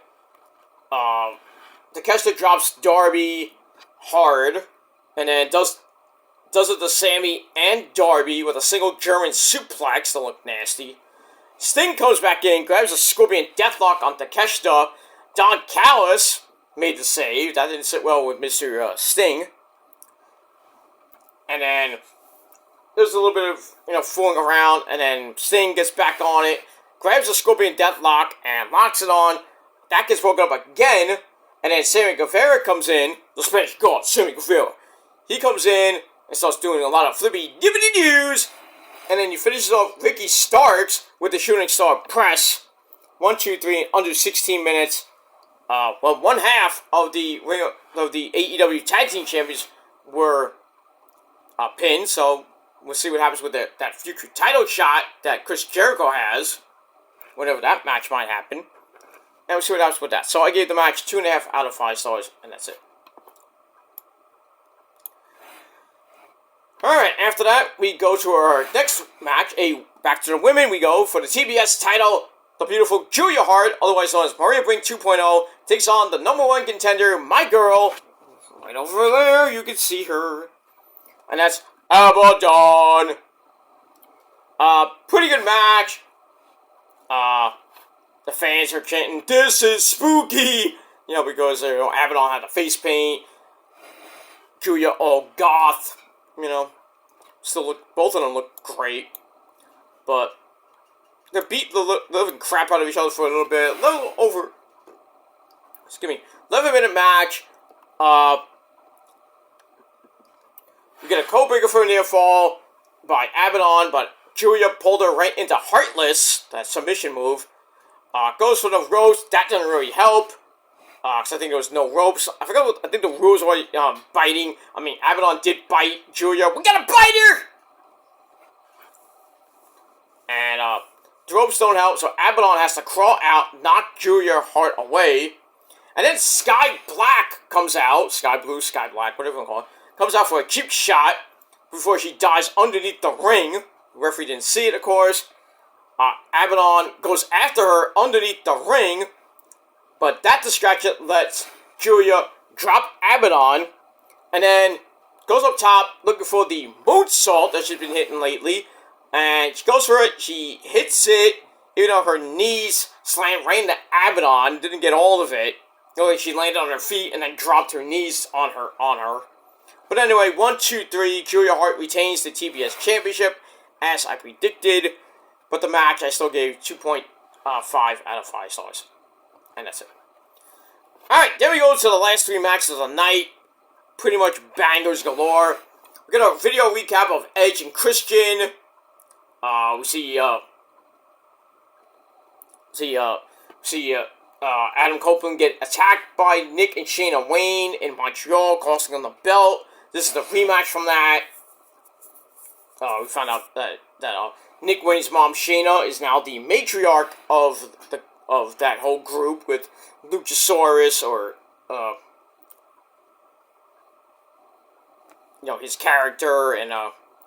Takeshita drops Darby hard. And then does it to Sammy and Darby with a single German suplex that looked nasty. Sting comes back in, grabs a Scorpion Deathlock on Takeshita. Don Callis made the save. That didn't sit well with Mr. Sting. And then there's a little bit of, fooling around, and then Sting gets back on it, grabs the Scorpion Deathlock and locks it on. That gets woken up again, and then Sammy Guevara comes in, the Spanish God, Sammy Guevara. He comes in and starts doing a lot of flippy dippity doos. And then he finishes off Ricky Starks with the Shooting Star Press. 1, 2, 3, under 16 minutes. One half of the AEW Tag Team Champions were pinned. So we'll see what happens with that future title shot that Chris Jericho has. Whenever that match might happen. And we'll see what happens with that. So I gave the match 2.5 out of 5 stars. And that's it. Alright, after that, we go to our next match, back to the women, we go for the TBS title. The beautiful Julia Hart, otherwise known as Maria Brink 2.0, takes on the #1 contender, my girl, right over there, you can see her, and that's Abaddon. Pretty good match. The fans are chanting, "This is spooky," because Abaddon had the face paint, Julia all goth. Both of them look great, but they beat the living crap out of each other for a little bit. 11-minute match. We get a code breaker for a near fall by Abaddon, but Julia pulled her right into Heartless, that submission move. Goes for the ropes. That doesn't really help. Because I think there was no ropes. I think the rules were biting. Abaddon did bite Julia. We gotta bite her! And the ropes don't help, so Abaddon has to crawl out, knock Julia Hart away. And then Sky Black comes out. Sky Blue, Sky Black, whatever you want to call it. Comes out for a cheap shot before she dives underneath the ring. The referee didn't see it, of course. Abaddon goes after her underneath the ring. But that distraction lets Julia drop Abaddon, and then goes up top looking for the moonsault that she's been hitting lately. And she goes for it. She hits it. Even though her knees slammed right in the abdomen. Didn't get all of it. Like she landed on her feet and then dropped her knees on her. But anyway, 1, 2, 3. Julia Hart retains the TBS Championship, as I predicted. But the match, I still gave 2.5 out of 5 stars. And that's it. Alright, then we go to the last 3 matches of the night. Pretty much bangers galore. We got a video recap of Edge and Christian. We see Adam Copeland get attacked by Nick and Shayna Wayne in Montreal, costing them the belt. This is the rematch from that. We found out that Nick Wayne's mom, Shayna, is now the matriarch of that whole group with Luchasaurus, or his character, and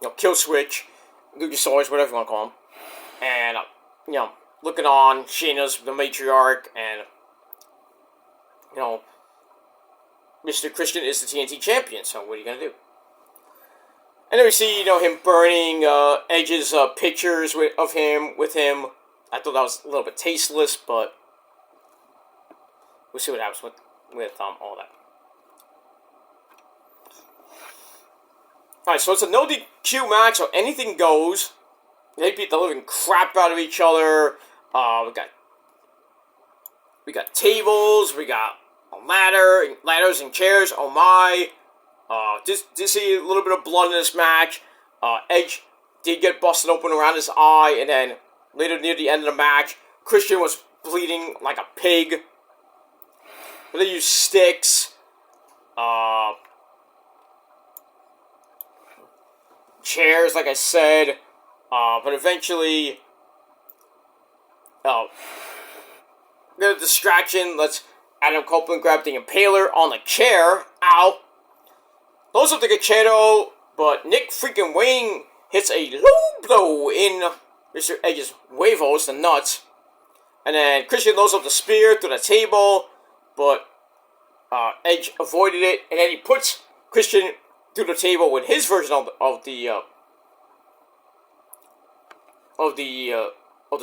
Killswitch, Luchasaurus, whatever you want to call him, and looking on, Shayna's the matriarch, and Mr. Christian is the TNT champion. So what are you gonna do? And then we see him burning Edge's pictures of him with him. I thought that was a little bit tasteless, but we'll see what happens with all that. Alright, so it's a no DQ match, so anything goes. They beat the living crap out of each other. We got tables, we got a ladders and chairs. Oh my! Did see a little bit of blood in this match. Edge did get busted open around his eye, and then later near the end of the match, Christian was bleeding like a pig. But they used sticks. Chairs, like I said. But eventually, the distraction lets Adam Copeland grab the impaler on the chair. Ow! Blows up the Gachero, but Nick freaking Wayne hits a low blow in Mr. Edge's huevos, the nuts. And then Christian loads up the spear through the table, but Edge avoided it, and then he puts Christian through the table with his version of the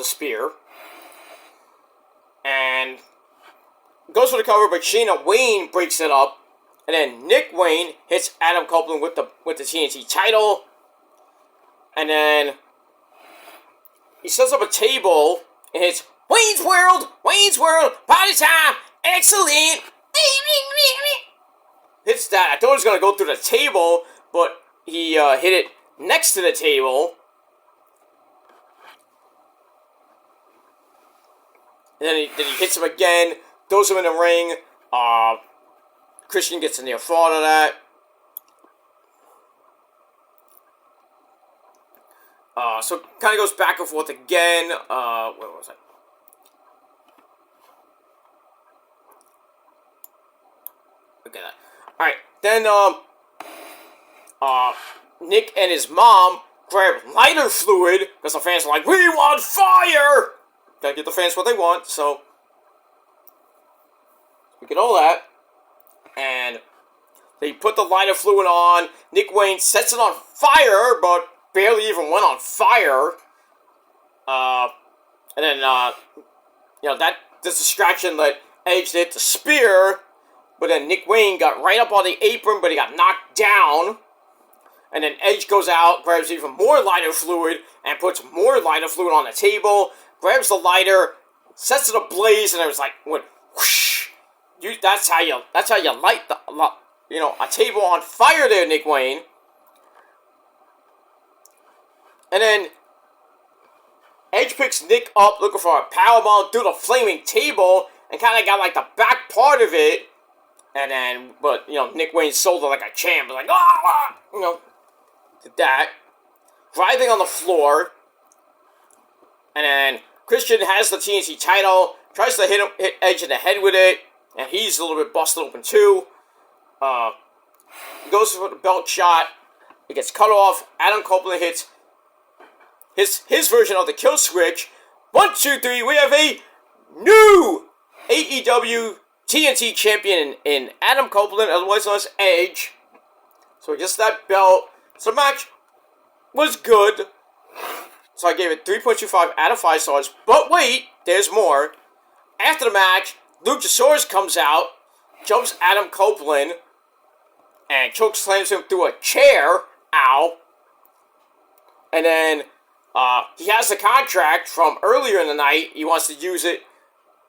spear, and goes for the cover, but Shayna Wayne breaks it up, and then Nick Wayne hits Adam Copeland with the TNT title, and then he sets up a table and hits Wayne's World, party time, excellent. Hits that. I thought it was gonna go through the table, but he hit it next to the table. And then he hits him again, throws him in the ring. Christian gets a near fall out of that. So kind of goes back and forth again. Where was I? Look at that. Alright, then Nick and his mom grab lighter fluid, because the fans are like, we want fire! Gotta give the fans what they want, so we get all that. And they put the lighter fluid on. Nick Wayne sets it on fire, but barely even went on fire. And then, that this distraction let Edge hit the spear, but then Nick Wayne got right up on the apron, but he got knocked down. And then Edge goes out, grabs even more lighter fluid, and puts more lighter fluid on the table. Grabs the lighter, sets it ablaze, and it was like, went whoosh. That's how you light a table on fire there, Nick Wayne. And then Edge picks Nick up, looking for a powerbomb through the flaming table, and kind of got like the back part of it. And then, but Nick Wayne sold it like a champ, like did that, writhing on the floor. And then Christian has the TNT title, tries to hit Edge in the head with it, and he's a little bit busted open too. He goes for the belt shot. It gets cut off. Adam Copeland hits his version of the kill switch. 1, 2, 3. We have a new AEW TNT champion in Adam Copeland, otherwise known as Edge. So he gets that belt. So the match was good. So I gave it 3.25 out of 5 stars. But wait, there's more. After the match, Luchasaurus comes out, jumps Adam Copeland, and choke slams him through a chair. Ow. And then he has the contract from earlier in the night. He wants to use it,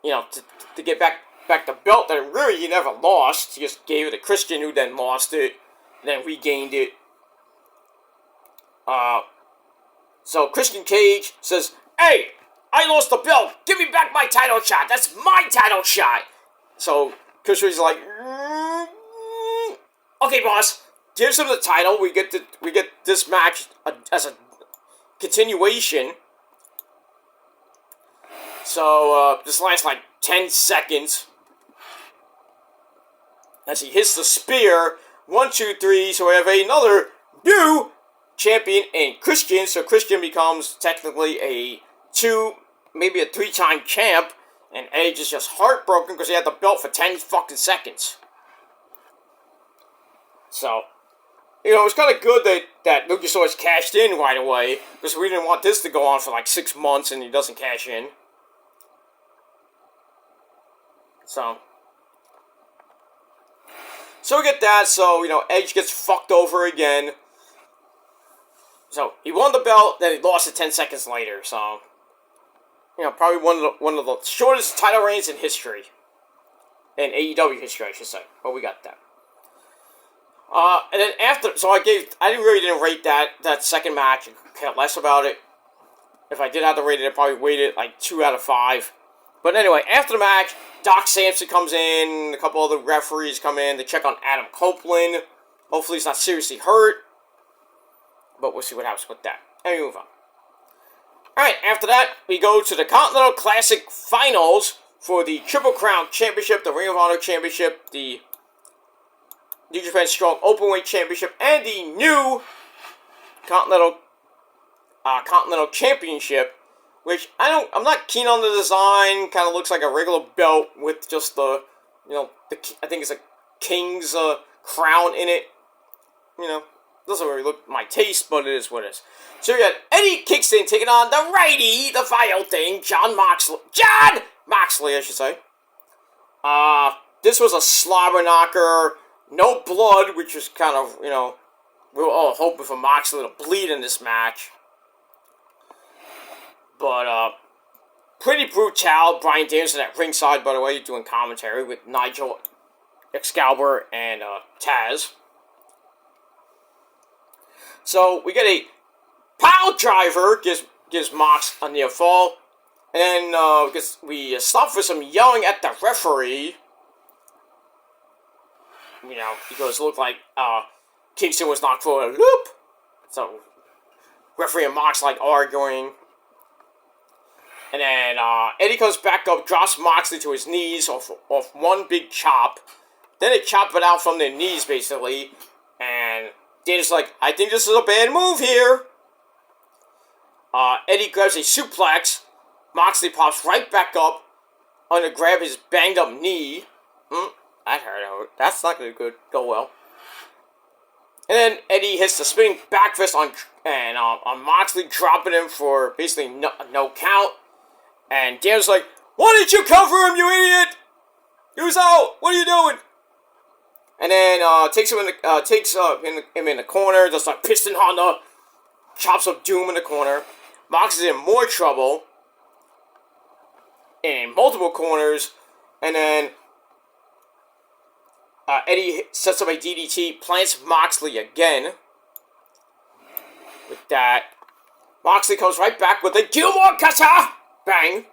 you know, to get back the belt that really he never lost. He just gave it to Christian, who then lost it, and then regained it. So Christian Cage says, "Hey, I lost the belt. Give me back my title shot. That's my title shot." So Christian's like, "Okay, boss." Gives him the title. We get this match as a continuation. So this lasts like 10 seconds as he hits the spear. 1, 2, 3. So we have another new champion in Christian. So Christian becomes technically a 2, maybe a 3-time champ. And Edge is just heartbroken because he had the belt for 10 fucking seconds. So, you know, it's kind of good that Luchasaurus cashed in right away, because we didn't want this to go on for like 6 months and he doesn't cash in. So we get that. So, you know, Edge gets fucked over again. So he won the belt, then he lost it 10 seconds later. So, you know, probably one of the shortest title reigns in history, in AEW history, I should say. But we got that. And then after, so I didn't rate that second match. I care less about it. If I did have to rate it, I'd probably rate it like 2 out of 5. But anyway, after the match, Doc Samson comes in, a couple other referees come in to check on Adam Copeland. Hopefully he's not seriously hurt. But we'll see what happens with that. And we move on. Alright, after that, we go to the Continental Classic Finals for the Triple Crown Championship, the Ring of Honor Championship, the New Japan Strong Openweight Championship, and the new Continental Championship, which I'm not keen on the design. Kind of looks like a regular belt with just the, you know, I think it's a king's crown in it. You know, doesn't really look my taste, but it is what it is. So we got Eddie Kingston taking on the righty, the vile thing, John Moxley, I should say. This was a slobber knocker. No blood, which was kind of, you know, we were all hoping for Moxley to bleed in this match. But, pretty brutal. Bryan Danielson at ringside, by the way, doing commentary with Nigel, Excalibur, and Taz. So, we get a pile driver, gives Mox a near fall. And then, we stop for some yelling at the referee. You know, because it looked like Kingston was knocked for a loop. So, referee and Mox like arguing. And then Eddie comes back up, drops Moxley to his knees off one big chop. Then they chop it out from their knees, basically. And Daniel's like, I think this is a bad move here. Eddie grabs a suplex. Moxley pops right back up. To grab his banged up knee. That hurt. That's not going to go well. And then Eddie hits the spinning back fist on Moxley, dropping him for basically no count. And Daniel's like, "Why didn't you cover him, you idiot? He was out. What are you doing?" And then takes him in the corner, just like Piston Honda, chops up Doom in the corner. Moxley's in more trouble in multiple corners, and then Eddie sets up a DDT, plants Moxley again. With that, Moxley comes right back with a Gilmore Cutter! Bang!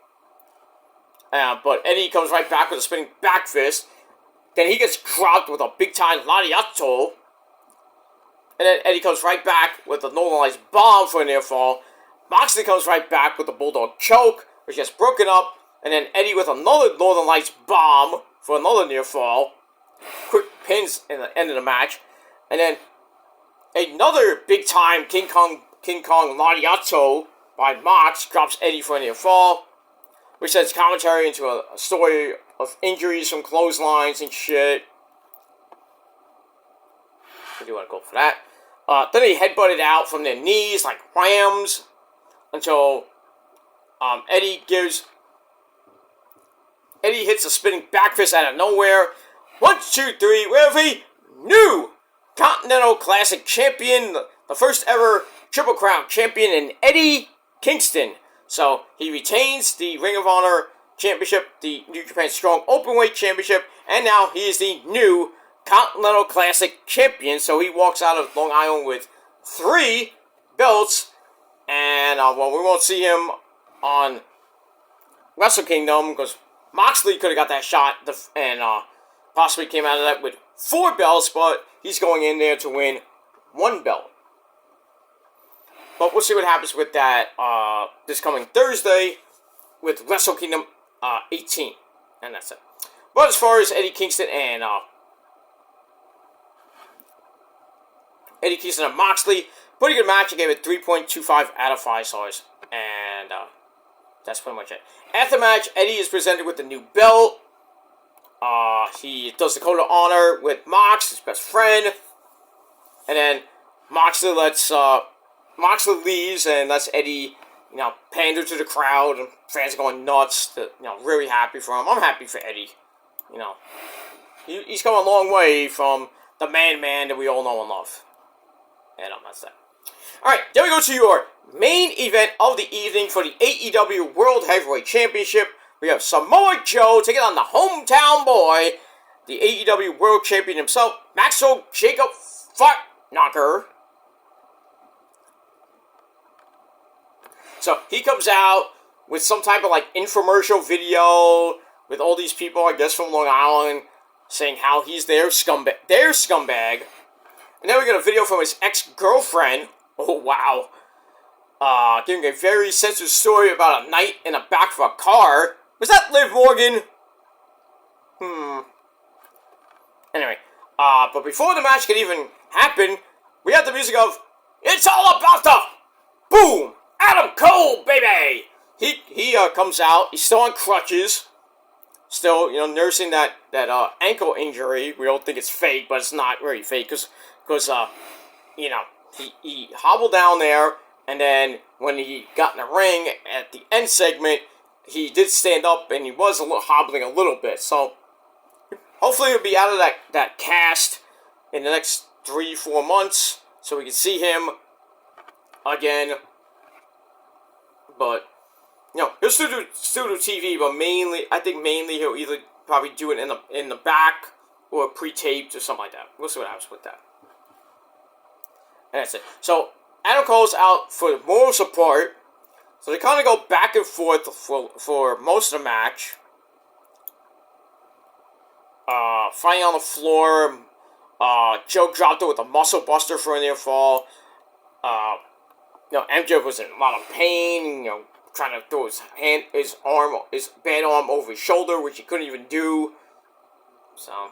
But Eddie comes right back with a spinning back fist. Then he gets dropped with a big-time Lariato. And then Eddie comes right back with a Northern Lights bomb for a near fall. Moxley comes right back with a Bulldog choke, which gets broken up. And then Eddie with another Northern Lights bomb for another near fall. Quick pins in the end of the match. And then another big-time King Kong Lariato by Mox drops Eddie for a near fall, which sends commentary into a story of injuries from clotheslines and shit. if you want to go for that. Then they headbutted out from their knees like rams until Eddie hits a spinning back fist out of nowhere. 1, 2, 3. We have a new Continental Classic champion, the first ever Triple Crown champion in Eddie Kingston. So he retains the Ring of Honor Championship, the New Japan Strong Openweight Championship, and now he is the new Continental Classic champion. So he walks out of Long Island with 3 belts, and well, we won't see him on Wrestle Kingdom because Moxley could have got that shot and possibly came out of that with 4 belts, but he's going in there to win 1 belt. But we'll see what happens with that this coming Thursday with Wrestle Kingdom 18. And that's it. But as far as Eddie Kingston and Moxley, pretty good match. I gave it 3.25 out of 5 stars. And that's pretty much it. After the match, Eddie is presented with the new belt. He does the code of honor with Mox, his best friend. And then Moxley leaves and lets Eddie, pander to the crowd. And fans are going nuts. Really happy for him. I'm happy for Eddie. He's come a long way from the man that we all know and love. And that's that. Alright, then we go to your main event of the evening for the AEW World Heavyweight Championship. We have Samoa Joe taking on the hometown boy, the AEW World Champion himself, Maxwell Jacob Knocker. So he comes out with some type of infomercial video with all these people, I guess from Long Island, saying how he's their scumbag. And then we get a video from his ex-girlfriend. Oh wow. Giving a very sensitive story about a night in the back of a car. Was that Liv Morgan? Anyway, but before the match could even happen, we have the music of "It's All About the Boom! Adam Cole, baby!" He comes out. He's still on crutches, still nursing that ankle injury. We don't think it's fake, but it's not really fake because he hobbled down there, and then when he got in the ring at the end segment, he did stand up, and he was hobbling a little bit. So hopefully he'll be out of that cast in the next 3-4 months, so we can see him again. But he'll still do TV, but I think mainly he'll either probably do it in the back or pre-taped or something like that. We'll see what happens with that. And that's it. So Adam Cole's out for moral support. So they kind of go back and forth for most of the match. Fighting on the floor. Joe dropped it with a muscle buster for a near fall. MJ was in a lot of pain. Trying to throw his bad arm over his shoulder, which he couldn't even do. So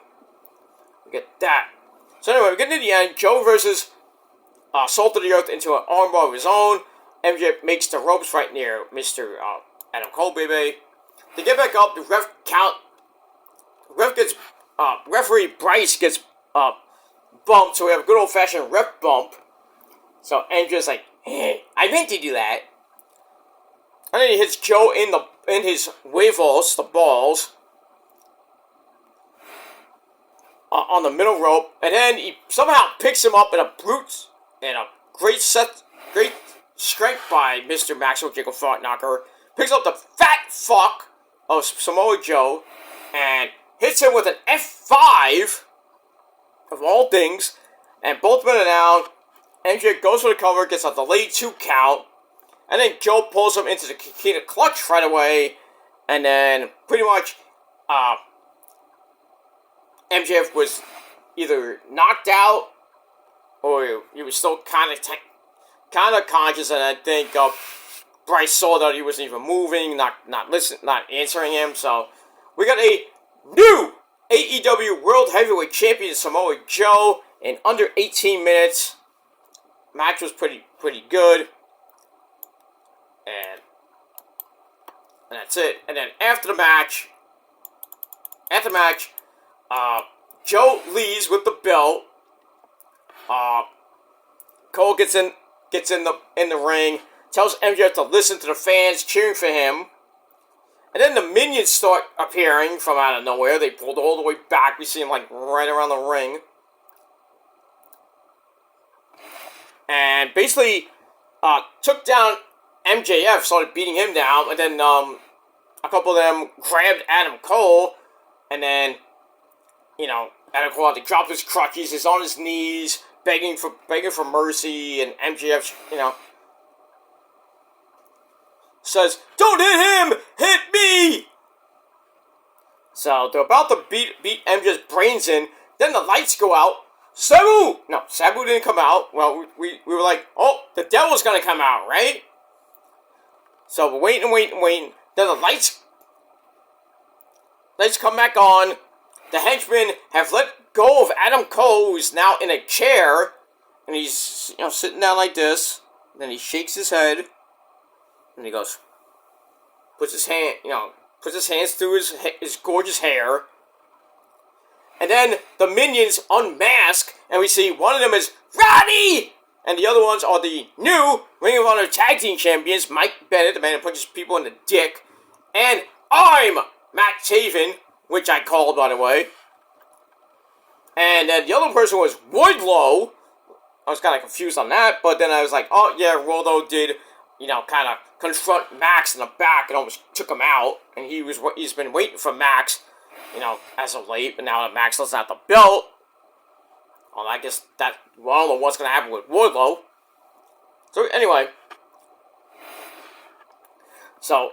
we get that. So anyway, we get to the end. Joe versus Salt of the Earth into an armbar of his own. MJ makes the ropes right near Mr. Adam Cole, baby. They get back up. The referee Bryce gets bumped, so we have a good old-fashioned ref bump. So MJ's like, "Hey, I meant to do that." And then he hits Joe in his huevos, the balls, on the middle rope, and then he somehow picks him up in a great strength by Mr. Maxwell Jacob Knocker. Picks up the fat fuck of Samoa Joe and hits him with an F5 of all things, and both men are down. MJ goes for the cover, gets a delayed 2 count, and then Joe pulls him into the Kikita clutch right away, and then pretty much MJF was either knocked out or he was still kind of conscious, and I think Bryce saw that he wasn't even moving, not answering him. So we got a new AEW World Heavyweight Champion Samoa Joe in under 18 minutes. Match was pretty good, and that's it. And then after the match, Joe leaves with the belt. Cole gets in the ring, tells MJF to listen to the fans cheering for him. And then the minions start appearing from out of nowhere. They pulled all the way back. We see them like right around the ring. And basically took down MJF, started beating him down. And then a couple of them grabbed Adam Cole. And then, Adam Cole had to drop his crutches. He's on his knees, begging for mercy. And MJF, says, "Don't hit him! Hit me!" So they're about to beat MJ's brains in. Then the lights go out. Sabu! No, Sabu didn't come out. Well, we were like, oh, the devil's gonna come out, right? So we're waiting. Then the lights come back on. The henchmen have let go of Adam Cole, who's now in a chair. And he's, sitting down like this. Then he shakes his head. And he goes, puts his hands through his gorgeous hair. And then the minions unmask, and we see one of them is Roddy! And the other ones are the new Ring of Honor Tag Team Champions, Mike Bennett, the man who punches people in the dick. And I'm Matt Taven, which I called, by the way. And then the other person was Wardlow. I was kind of confused on that, but then I was like, oh yeah, Wardlow did, kind of confront Max in the back and almost took him out. And he's been waiting for Max, as of late. But now that Max doesn't have the belt, well, I guess I don't know what's going to happen with Wardlow. So anyway, so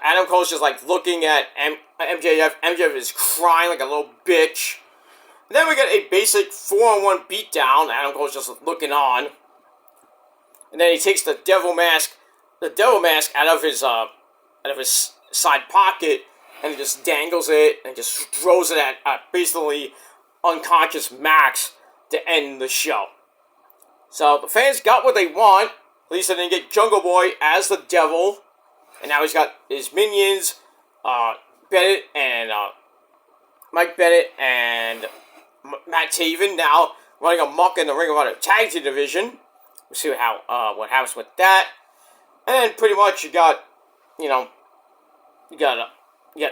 Adam Cole's just like looking at MJF. MJF is crying like a little bitch. And then we get a basic 4-on-1 beatdown. Adam Cole's just looking on. And then he takes the devil mask out of his side pocket, and he just dangles it and just throws it at basically unconscious Max to end the show. So the fans got what they want. At least they didn't get Jungle Boy as the devil, and now he's got his minions, Bennett and Mike Bennett and Matt Taven now running amok in the Ring of Honor Tag Team division. We'll see what happens with that. And then pretty much you got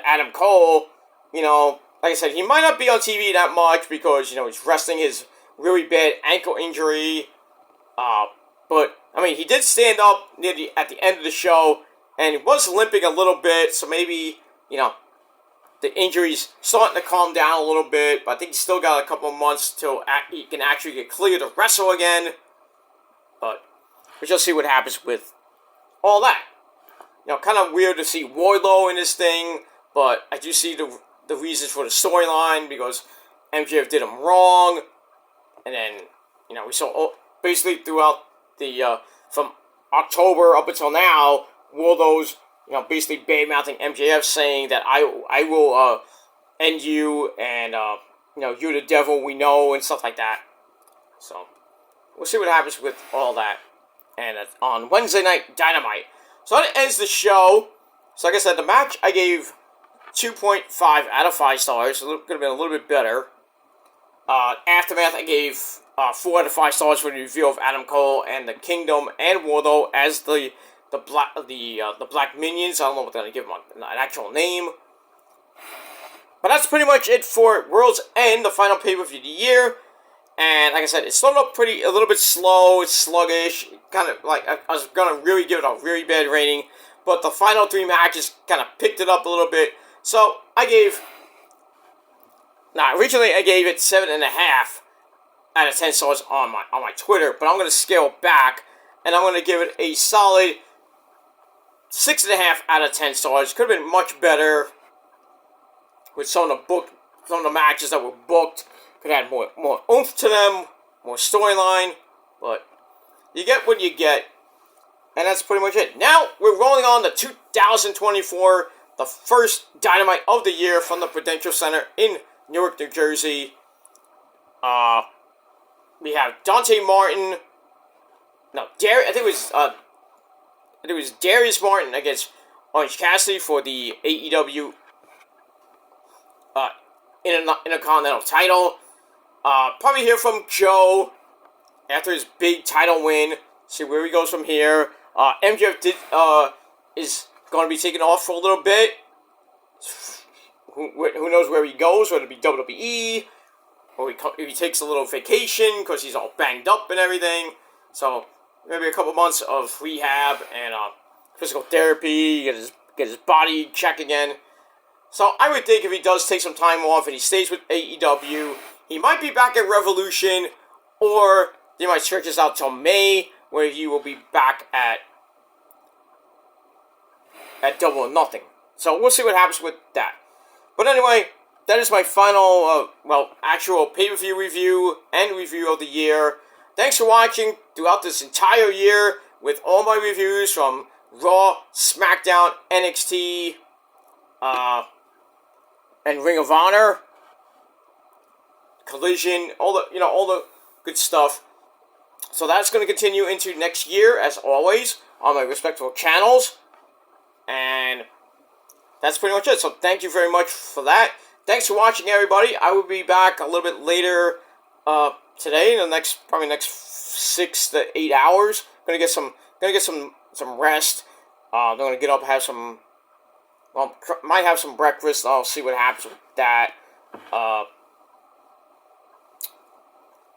Adam Cole. Like I said, he might not be on TV that much because he's wrestling his really bad ankle injury. But I mean, he did stand up at the end of the show, and he was limping a little bit. So maybe the injury's starting to calm down a little bit. But I think he's still got a couple of months till he can actually get cleared to wrestle again. But we'll just see what happens with all that. Kind of weird to see Wardlow in this thing, but I do see the reasons for the storyline because MJF did him wrong, and then we saw basically throughout the from October up until now, Wardlow's basically bad-mouthing MJF, saying that I will end you, and you're the devil we know, and stuff like that. So we'll see what happens with all that. And on Wednesday Night Dynamite. So that ends the show. So like I said, the match I gave 2.5 out of 5 stars. It could have been a little bit better. Aftermath I gave 4 out of 5 stars for the reveal of Adam Cole and the Kingdom and Wardlow as the Black Minions. I don't know what they're gonna give them an actual name. But that's pretty much it for World's End, the final pay-per-view of the year. And like I said, it started up a little bit slow, it's sluggish, kind of like, I was going to really give it a really bad rating, but the final 3 matches kind of picked it up a little bit, so originally I gave it 7.5 out of 10 stars on my Twitter, but I'm going to scale back, and I'm going to give it a solid 6.5 out of 10 stars. Could have been much better with some of the matches that were booked. Could have had more oomph to them, more storyline, but you get what you get, and that's pretty much it. Now, we're rolling on to 2024, the first Dynamite of the year from the Prudential Center in Newark, New Jersey. We have Dante Martin, I think it was Darius Martin against Orange Cassidy for the AEW Intercontinental title. Probably hear from Joe after his big title win. See where he goes from here. MJF is going to be taken off for a little bit. Who knows where he goes? Whether it be WWE, or if he takes a little vacation because he's all banged up and everything. So maybe a couple months of rehab and physical therapy, get his body checked again. So I would think if he does take some time off and he stays with AEW, he might be back at Revolution, or they might stretch this out till May, where he will be back at Double or Nothing. So we'll see what happens with that. But anyway, that is my final, actual pay-per-view review and review of the year. Thanks for watching throughout this entire year with all my reviews from Raw, SmackDown, NXT, and Ring of Honor, Collision, all the good stuff. So that's going to continue into next year, as always, on my respectable channels. And that's pretty much it. So thank you very much for that. Thanks for watching, everybody. I will be back a little bit later today, in the probably next 6 to 8 hours. Gonna get some rest. I'm gonna get up, have some. Well, might have some breakfast. I'll see what happens with that.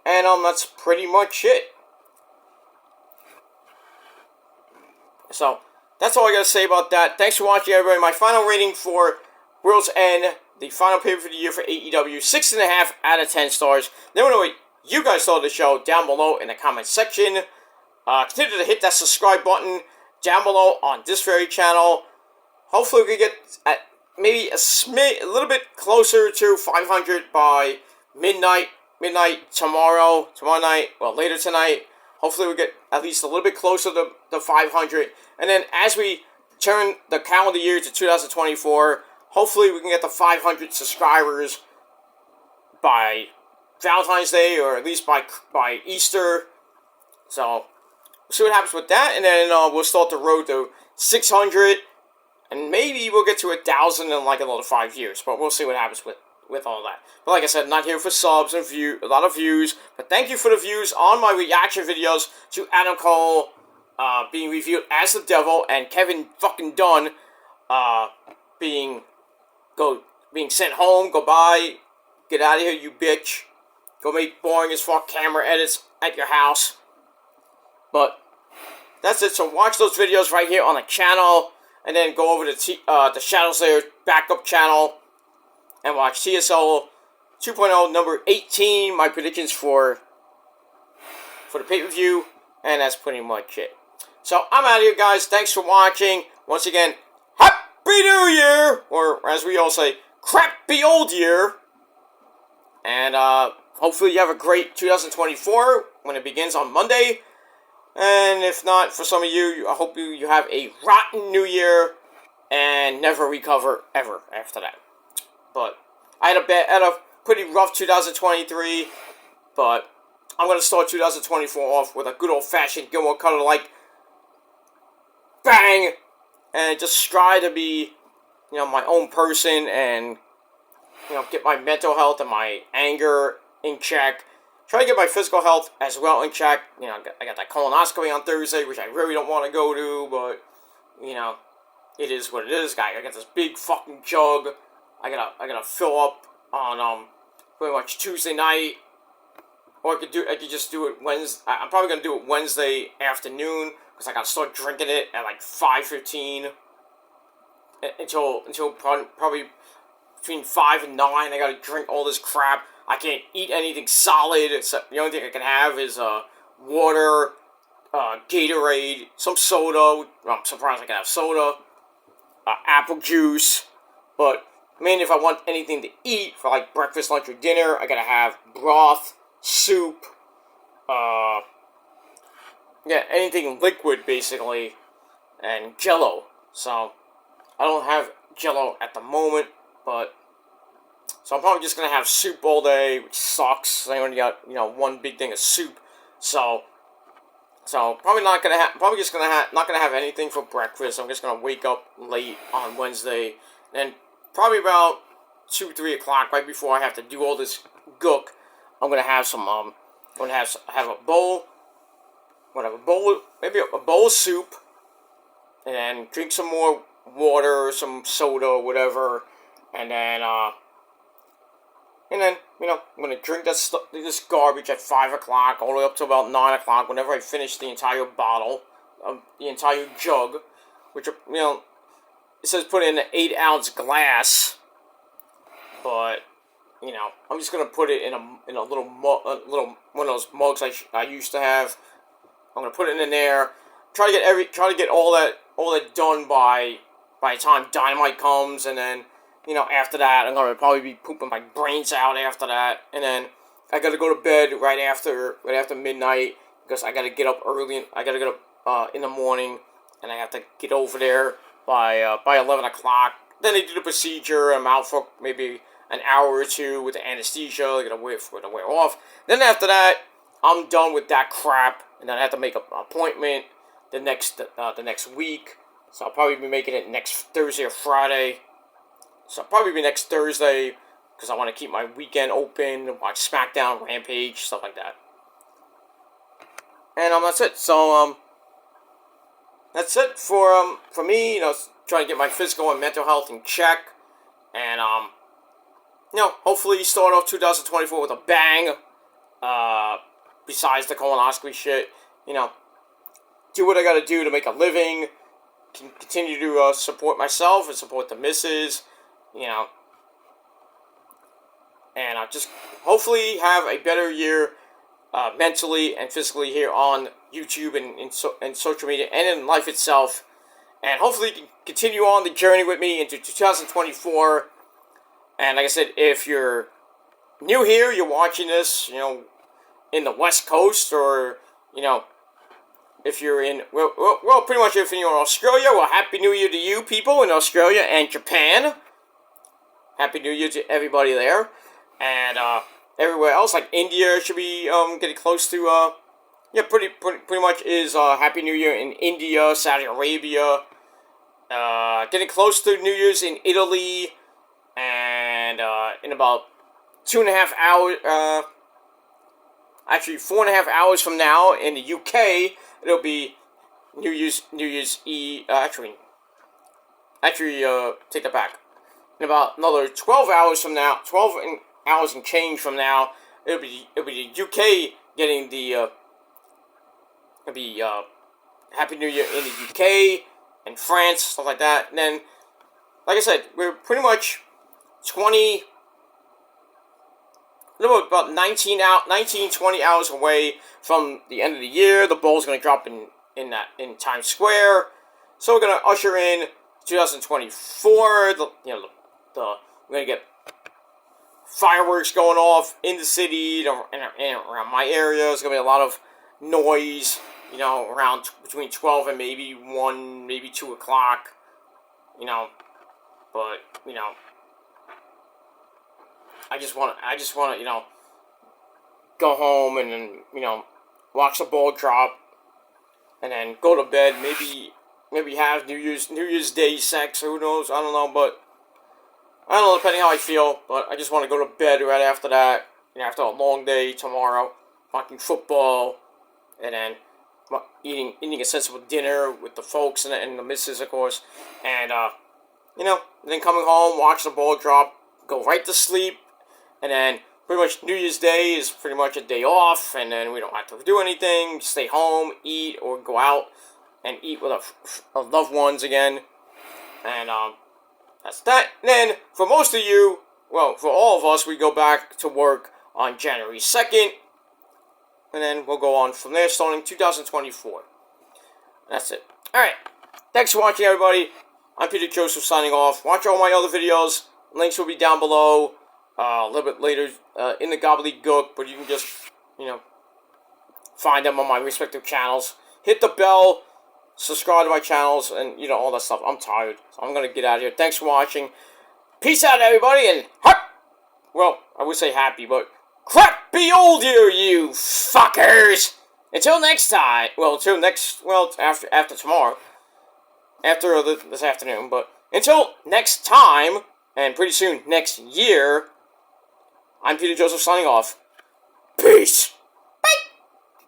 And that's pretty much it. So that's all I gotta say about that. Thanks for watching, everybody. My final rating for World's End, the final pay-per-view of the year for AEW, 6.5 out of 10 stars. Let me know what you guys thought of the show down below in the comment section. Continue to hit that subscribe button down below on this very channel. Hopefully we can get maybe a little bit closer to 500 by midnight tomorrow night, later tonight. Hopefully we get at least a little bit closer to the 500. And then as we turn the calendar year to 2024, hopefully we can get the 500 subscribers by Valentine's Day, or at least by Easter. So we'll see what happens with that, and then we'll start the road to 600, and maybe we'll get to 1,000 in like another 5 years. But we'll see what happens with all that. But like I said, not here for subs and a lot of views. But thank you for the views on my reaction videos to Adam Cole being revealed as the devil, and Kevin fucking Dunn being sent home. Goodbye, get out of here, you bitch. Go make boring as fuck camera edits at your house. But that's it. So watch those videos right here on the channel, and then go over to the Shadow Slayer backup channel and watch TSL 2.0 number 18. My predictions for the pay-per-view, and that's pretty much it. So I'm out of here, guys. Thanks for watching. Once again, Happy New Year, or as we all say, crappy old year. And hopefully you have a great 2024 when it begins on Monday. And if not, for some of you, I hope you have a rotten new year and never recover ever after that. But I had a pretty rough 2023, but I'm going to start 2024 off with a good old-fashioned Gilmore Cutter-like bang, and just strive to be, my own person, and, get my mental health and my anger in check. Try to get my physical health as well in check. I got that colonoscopy on Thursday, which I really don't want to go to, but, it is what it is, guy. I got this big fucking jug. I gotta fill up on, pretty much Tuesday night. Or I could just do it Wednesday. I'm probably gonna do it Wednesday afternoon, because I gotta start drinking it at like 5:15 until probably between 5 and 9. I gotta drink all this crap. I can't eat anything solid. Except the only thing I can have is water, Gatorade, some soda. Well, I'm surprised I can have soda, apple juice. But mainly, if I want anything to eat for like breakfast, lunch, or dinner, I gotta have broth, soup, anything liquid basically, and Jello. So I don't have Jello at the moment, but so I'm probably just gonna have soup all day, which sucks. I only got one big thing of soup, so probably not gonna have. Probably just not gonna have anything for breakfast. I'm just gonna wake up late on Wednesday, and probably about 2-3 o'clock, right before I have to do all this gook, I'm gonna have some I'm gonna have a bowl. Maybe a bowl of soup, and then drink some more water, some soda, or whatever, and then I'm gonna drink this garbage at 5 o'clock, all the way up to about 9 o'clock. Whenever I finish the entire bottle, the entire jug, which it says put in an 8-ounce glass, but I'm just gonna put it in a little one of those mugs I used to have. I'm gonna put it in there. Try to get all that done by the time Dynamite comes, and then after that I'm gonna probably be pooping my brains out after that, and then I gotta go to bed right after midnight because I gotta get up early. I gotta get up in the morning, and I have to get over there by 11 o'clock. Then they do the procedure. I'm out for maybe an hour or two with the anesthesia. I gotta wait for it to wear off. Then after that, I'm done with that crap, and then I have to make an appointment the next week. So I'll probably be making it next Thursday or Friday. So I'll probably be next Thursday because I want to keep my weekend open, watch SmackDown, Rampage, stuff like that. And that's it. So that's it for me. Trying to get my physical and mental health in check, and hopefully start off 2024 with a bang. Besides the colonoscopy shit, do what I gotta do to make a living, continue to support myself and support the missus, and I'll just hopefully have a better year mentally and physically here on YouTube and social media and in life itself, and hopefully you can continue on the journey with me into 2024. And like I said, if you're new here, you're watching this, in the West Coast, or if you're in pretty much if you're in Australia, well, Happy New Year to you people in Australia and Japan. Happy New Year to everybody there, and everywhere else, like India should be getting close to pretty much is Happy New Year in India, Saudi Arabia, getting close to New Year's in Italy, and in about 2.5 hours. Actually, 4.5 hours from now in the UK, it'll be New Year's Eve. Take that back. In about another 12 hours from now, 12 hours and change from now, it'll be the UK getting the Happy New Year in the UK and France, stuff like that. And then, like I said, we're pretty much 20 hours away from the end of the year. The ball's going to drop in Times Square. So we're going to usher in 2024. We're going to get fireworks going off in the city and around my area. There's going to be a lot of noise, around between 12 and maybe 1, maybe 2 o'clock, but, I just want to, go home and then, watch the ball drop, and then go to bed. Maybe have New Year's Day sex. Who knows? I don't know, but I don't know. Depending how I feel, but I just want to go to bed right after that. After a long day tomorrow, watching football, and then eating a sensible dinner with the folks and the missus, of course, and then coming home, watch the ball drop, go right to sleep. And then pretty much New Year's Day is pretty much a day off, and then we don't have to do anything. Stay home, eat, or go out and eat with our loved ones again. And that's that. And then for most of you, well, for all of us, we go back to work on January 2nd. And then we'll go on from there, starting 2024. That's it. Alright. Thanks for watching, everybody. I'm Peter Joseph signing off. Watch all my other videos. Links will be down below. A little bit later in the gobbledygook, but you can just, find them on my respective channels. Hit the bell, subscribe to my channels, and, all that stuff. I'm tired, so I'm going to get out of here. Thanks for watching. Peace out, everybody, and well, I would say happy, but crappy old year, you fuckers! Until next time. Well, after tomorrow. After this afternoon, but until next time, and pretty soon next year, I'm Peter Joseph signing off. Peace!